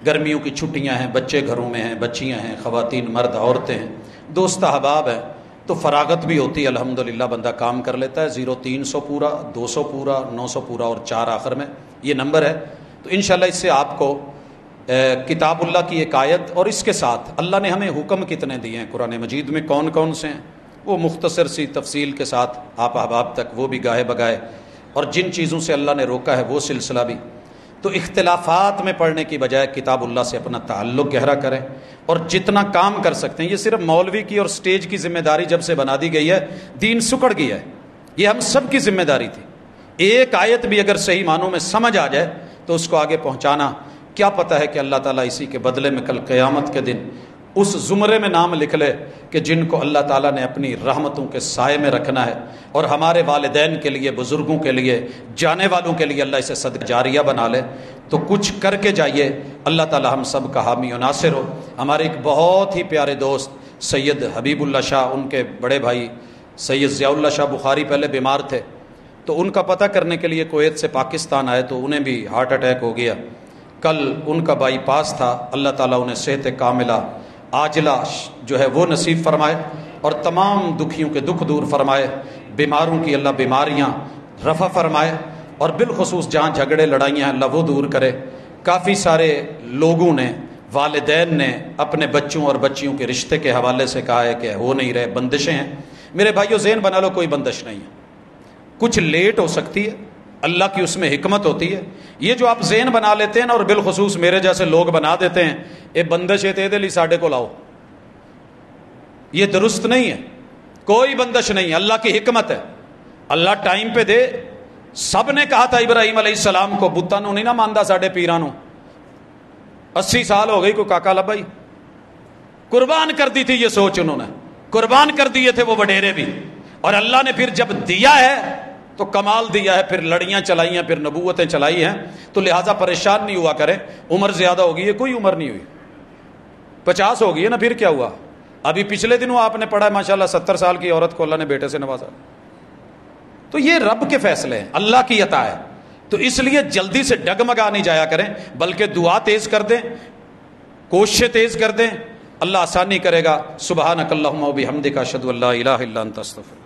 [SPEAKER 1] گرمیوں کی چھٹیاں ہیں، بچے گھروں میں ہیں، بچیاں ہیں، خواتین، مرد، عورتیں ہیں، دوست احباب ہیں، تو فراغت بھی ہوتی ہے، الحمدللہ بندہ کام کر لیتا ہے۔ 0300 پورا، 200 پورا، 900 پورا اور 4 آخر میں یہ نمبر ہے۔ تو انشاءاللہ اس سے آپ کو کتاب اللہ کی ایک آیت، اور اس کے ساتھ اللہ نے ہمیں حکم کتنے دیے ہیں قرآن مجید میں، کون کون سے ہیں، وہ مختصر سی تفصیل کے ساتھ آپ احباب تک وہ بھی گاہے بگائے، اور جن چیزوں سے اللہ نے روکا ہے وہ سلسلہ بھی۔ تو اختلافات میں پڑھنے کی بجائے کتاب اللہ سے اپنا تعلق گہرا کریں، اور جتنا کام کر سکتے ہیں۔ یہ صرف مولوی کی اور سٹیج کی ذمہ داری جب سے بنا دی گئی ہے، دین سکڑ گیا ہے، یہ ہم سب کی ذمہ داری تھی۔ ایک آیت بھی اگر صحیح معنوں میں سمجھ آ جائے تو اس کو آگے پہنچانا، کیا پتہ ہے کہ اللہ تعالیٰ اسی کے بدلے میں کل قیامت کے دن اس زمرے میں نام لکھ لے کہ جن کو اللہ تعالیٰ نے اپنی رحمتوں کے سائے میں رکھنا ہے، اور ہمارے والدین کے لیے، بزرگوں کے لیے، جانے والوں کے لیے اللہ اسے صدقہ جاریہ بنا لے۔ تو کچھ کر کے جائیے، اللہ تعالیٰ ہم سب کا حامی و ناصر ہو۔ ہمارے ایک بہت ہی پیارے دوست سید حبیب اللہ شاہ، ان کے بڑے بھائی سید ضیاء اللہ شاہ بخاری پہلے بیمار تھے، تو ان کا پتہ کرنے کے لیے کویت سے پاکستان آئے، تو انہیں بھی ہارٹ اٹیک ہو گیا۔ کل ان کا بائی پاس تھا، اللہ تعالیٰ انہیں صحت کاملہ عاجلہ جو ہے وہ نصیب فرمائے، اور تمام دکھیوں کے دکھ دور فرمائے، بیماروں کی اللہ بیماریاں رفع فرمائے، اور بالخصوص جہاں جھگڑے لڑائیاں اللہ وہ دور کرے۔ کافی سارے لوگوں نے، والدین نے اپنے بچوں اور بچیوں کے رشتے کے حوالے سے کہا ہے کہ ہو نہیں رہے، بندشیں ہیں۔ میرے بھائیو ذہن بنا لو، کوئی بندش نہیں ہے، کچھ لیٹ ہو سکتی ہے، اللہ کی اس میں حکمت ہوتی ہے۔ یہ جو آپ ذہن بنا لیتے ہیں نا، اور بالخصوص میرے جیسے لوگ بنا دیتے ہیں، اے بندش ہے تے لی ساڈے کو لاؤ، یہ درست نہیں ہے، کوئی بندش نہیں ہے، اللہ کی حکمت ہے، اللہ ٹائم پہ دے۔ سب نے کہا تھا ابراہیم علیہ السلام کو، بتاں نو نہیں نہ ماندا ساڈے پیراں نو، 80 سال ہو گئی، کوئی کاکا لبائی، قربان کر دی تھی یہ سوچ، انہوں نے قربان کر دیے تھے وہ وڈیرے بھی، اور اللہ نے پھر جب دیا ہے تو کمال دیا ہے، پھر لڑیاں چلائی ہیں، پھر نبوتیں چلائی ہیں، تو لہٰذا پریشان نہیں ہوا کریں۔ عمر زیادہ ہوگی ہے، کوئی عمر نہیں ہوئی، 50 ہوگی ہے نا، پھر کیا ہوا؟ ابھی پچھلے دنوں آپ نے پڑھا ماشاءاللہ 70 سال کی عورت کو اللہ نے بیٹے سے نوازا۔ تو یہ رب کے فیصلے ہیں، اللہ کی عطا ہے، تو اس لیے جلدی سے ڈگمگا نہیں جایا کریں، بلکہ دعا تیز کر دیں، کوششیں تیز کر دیں، اللہ آسانی کرے گا۔ سبحانک اللہم و بحمدک، اشہد ان لا الہ الا انت، استغفرک۔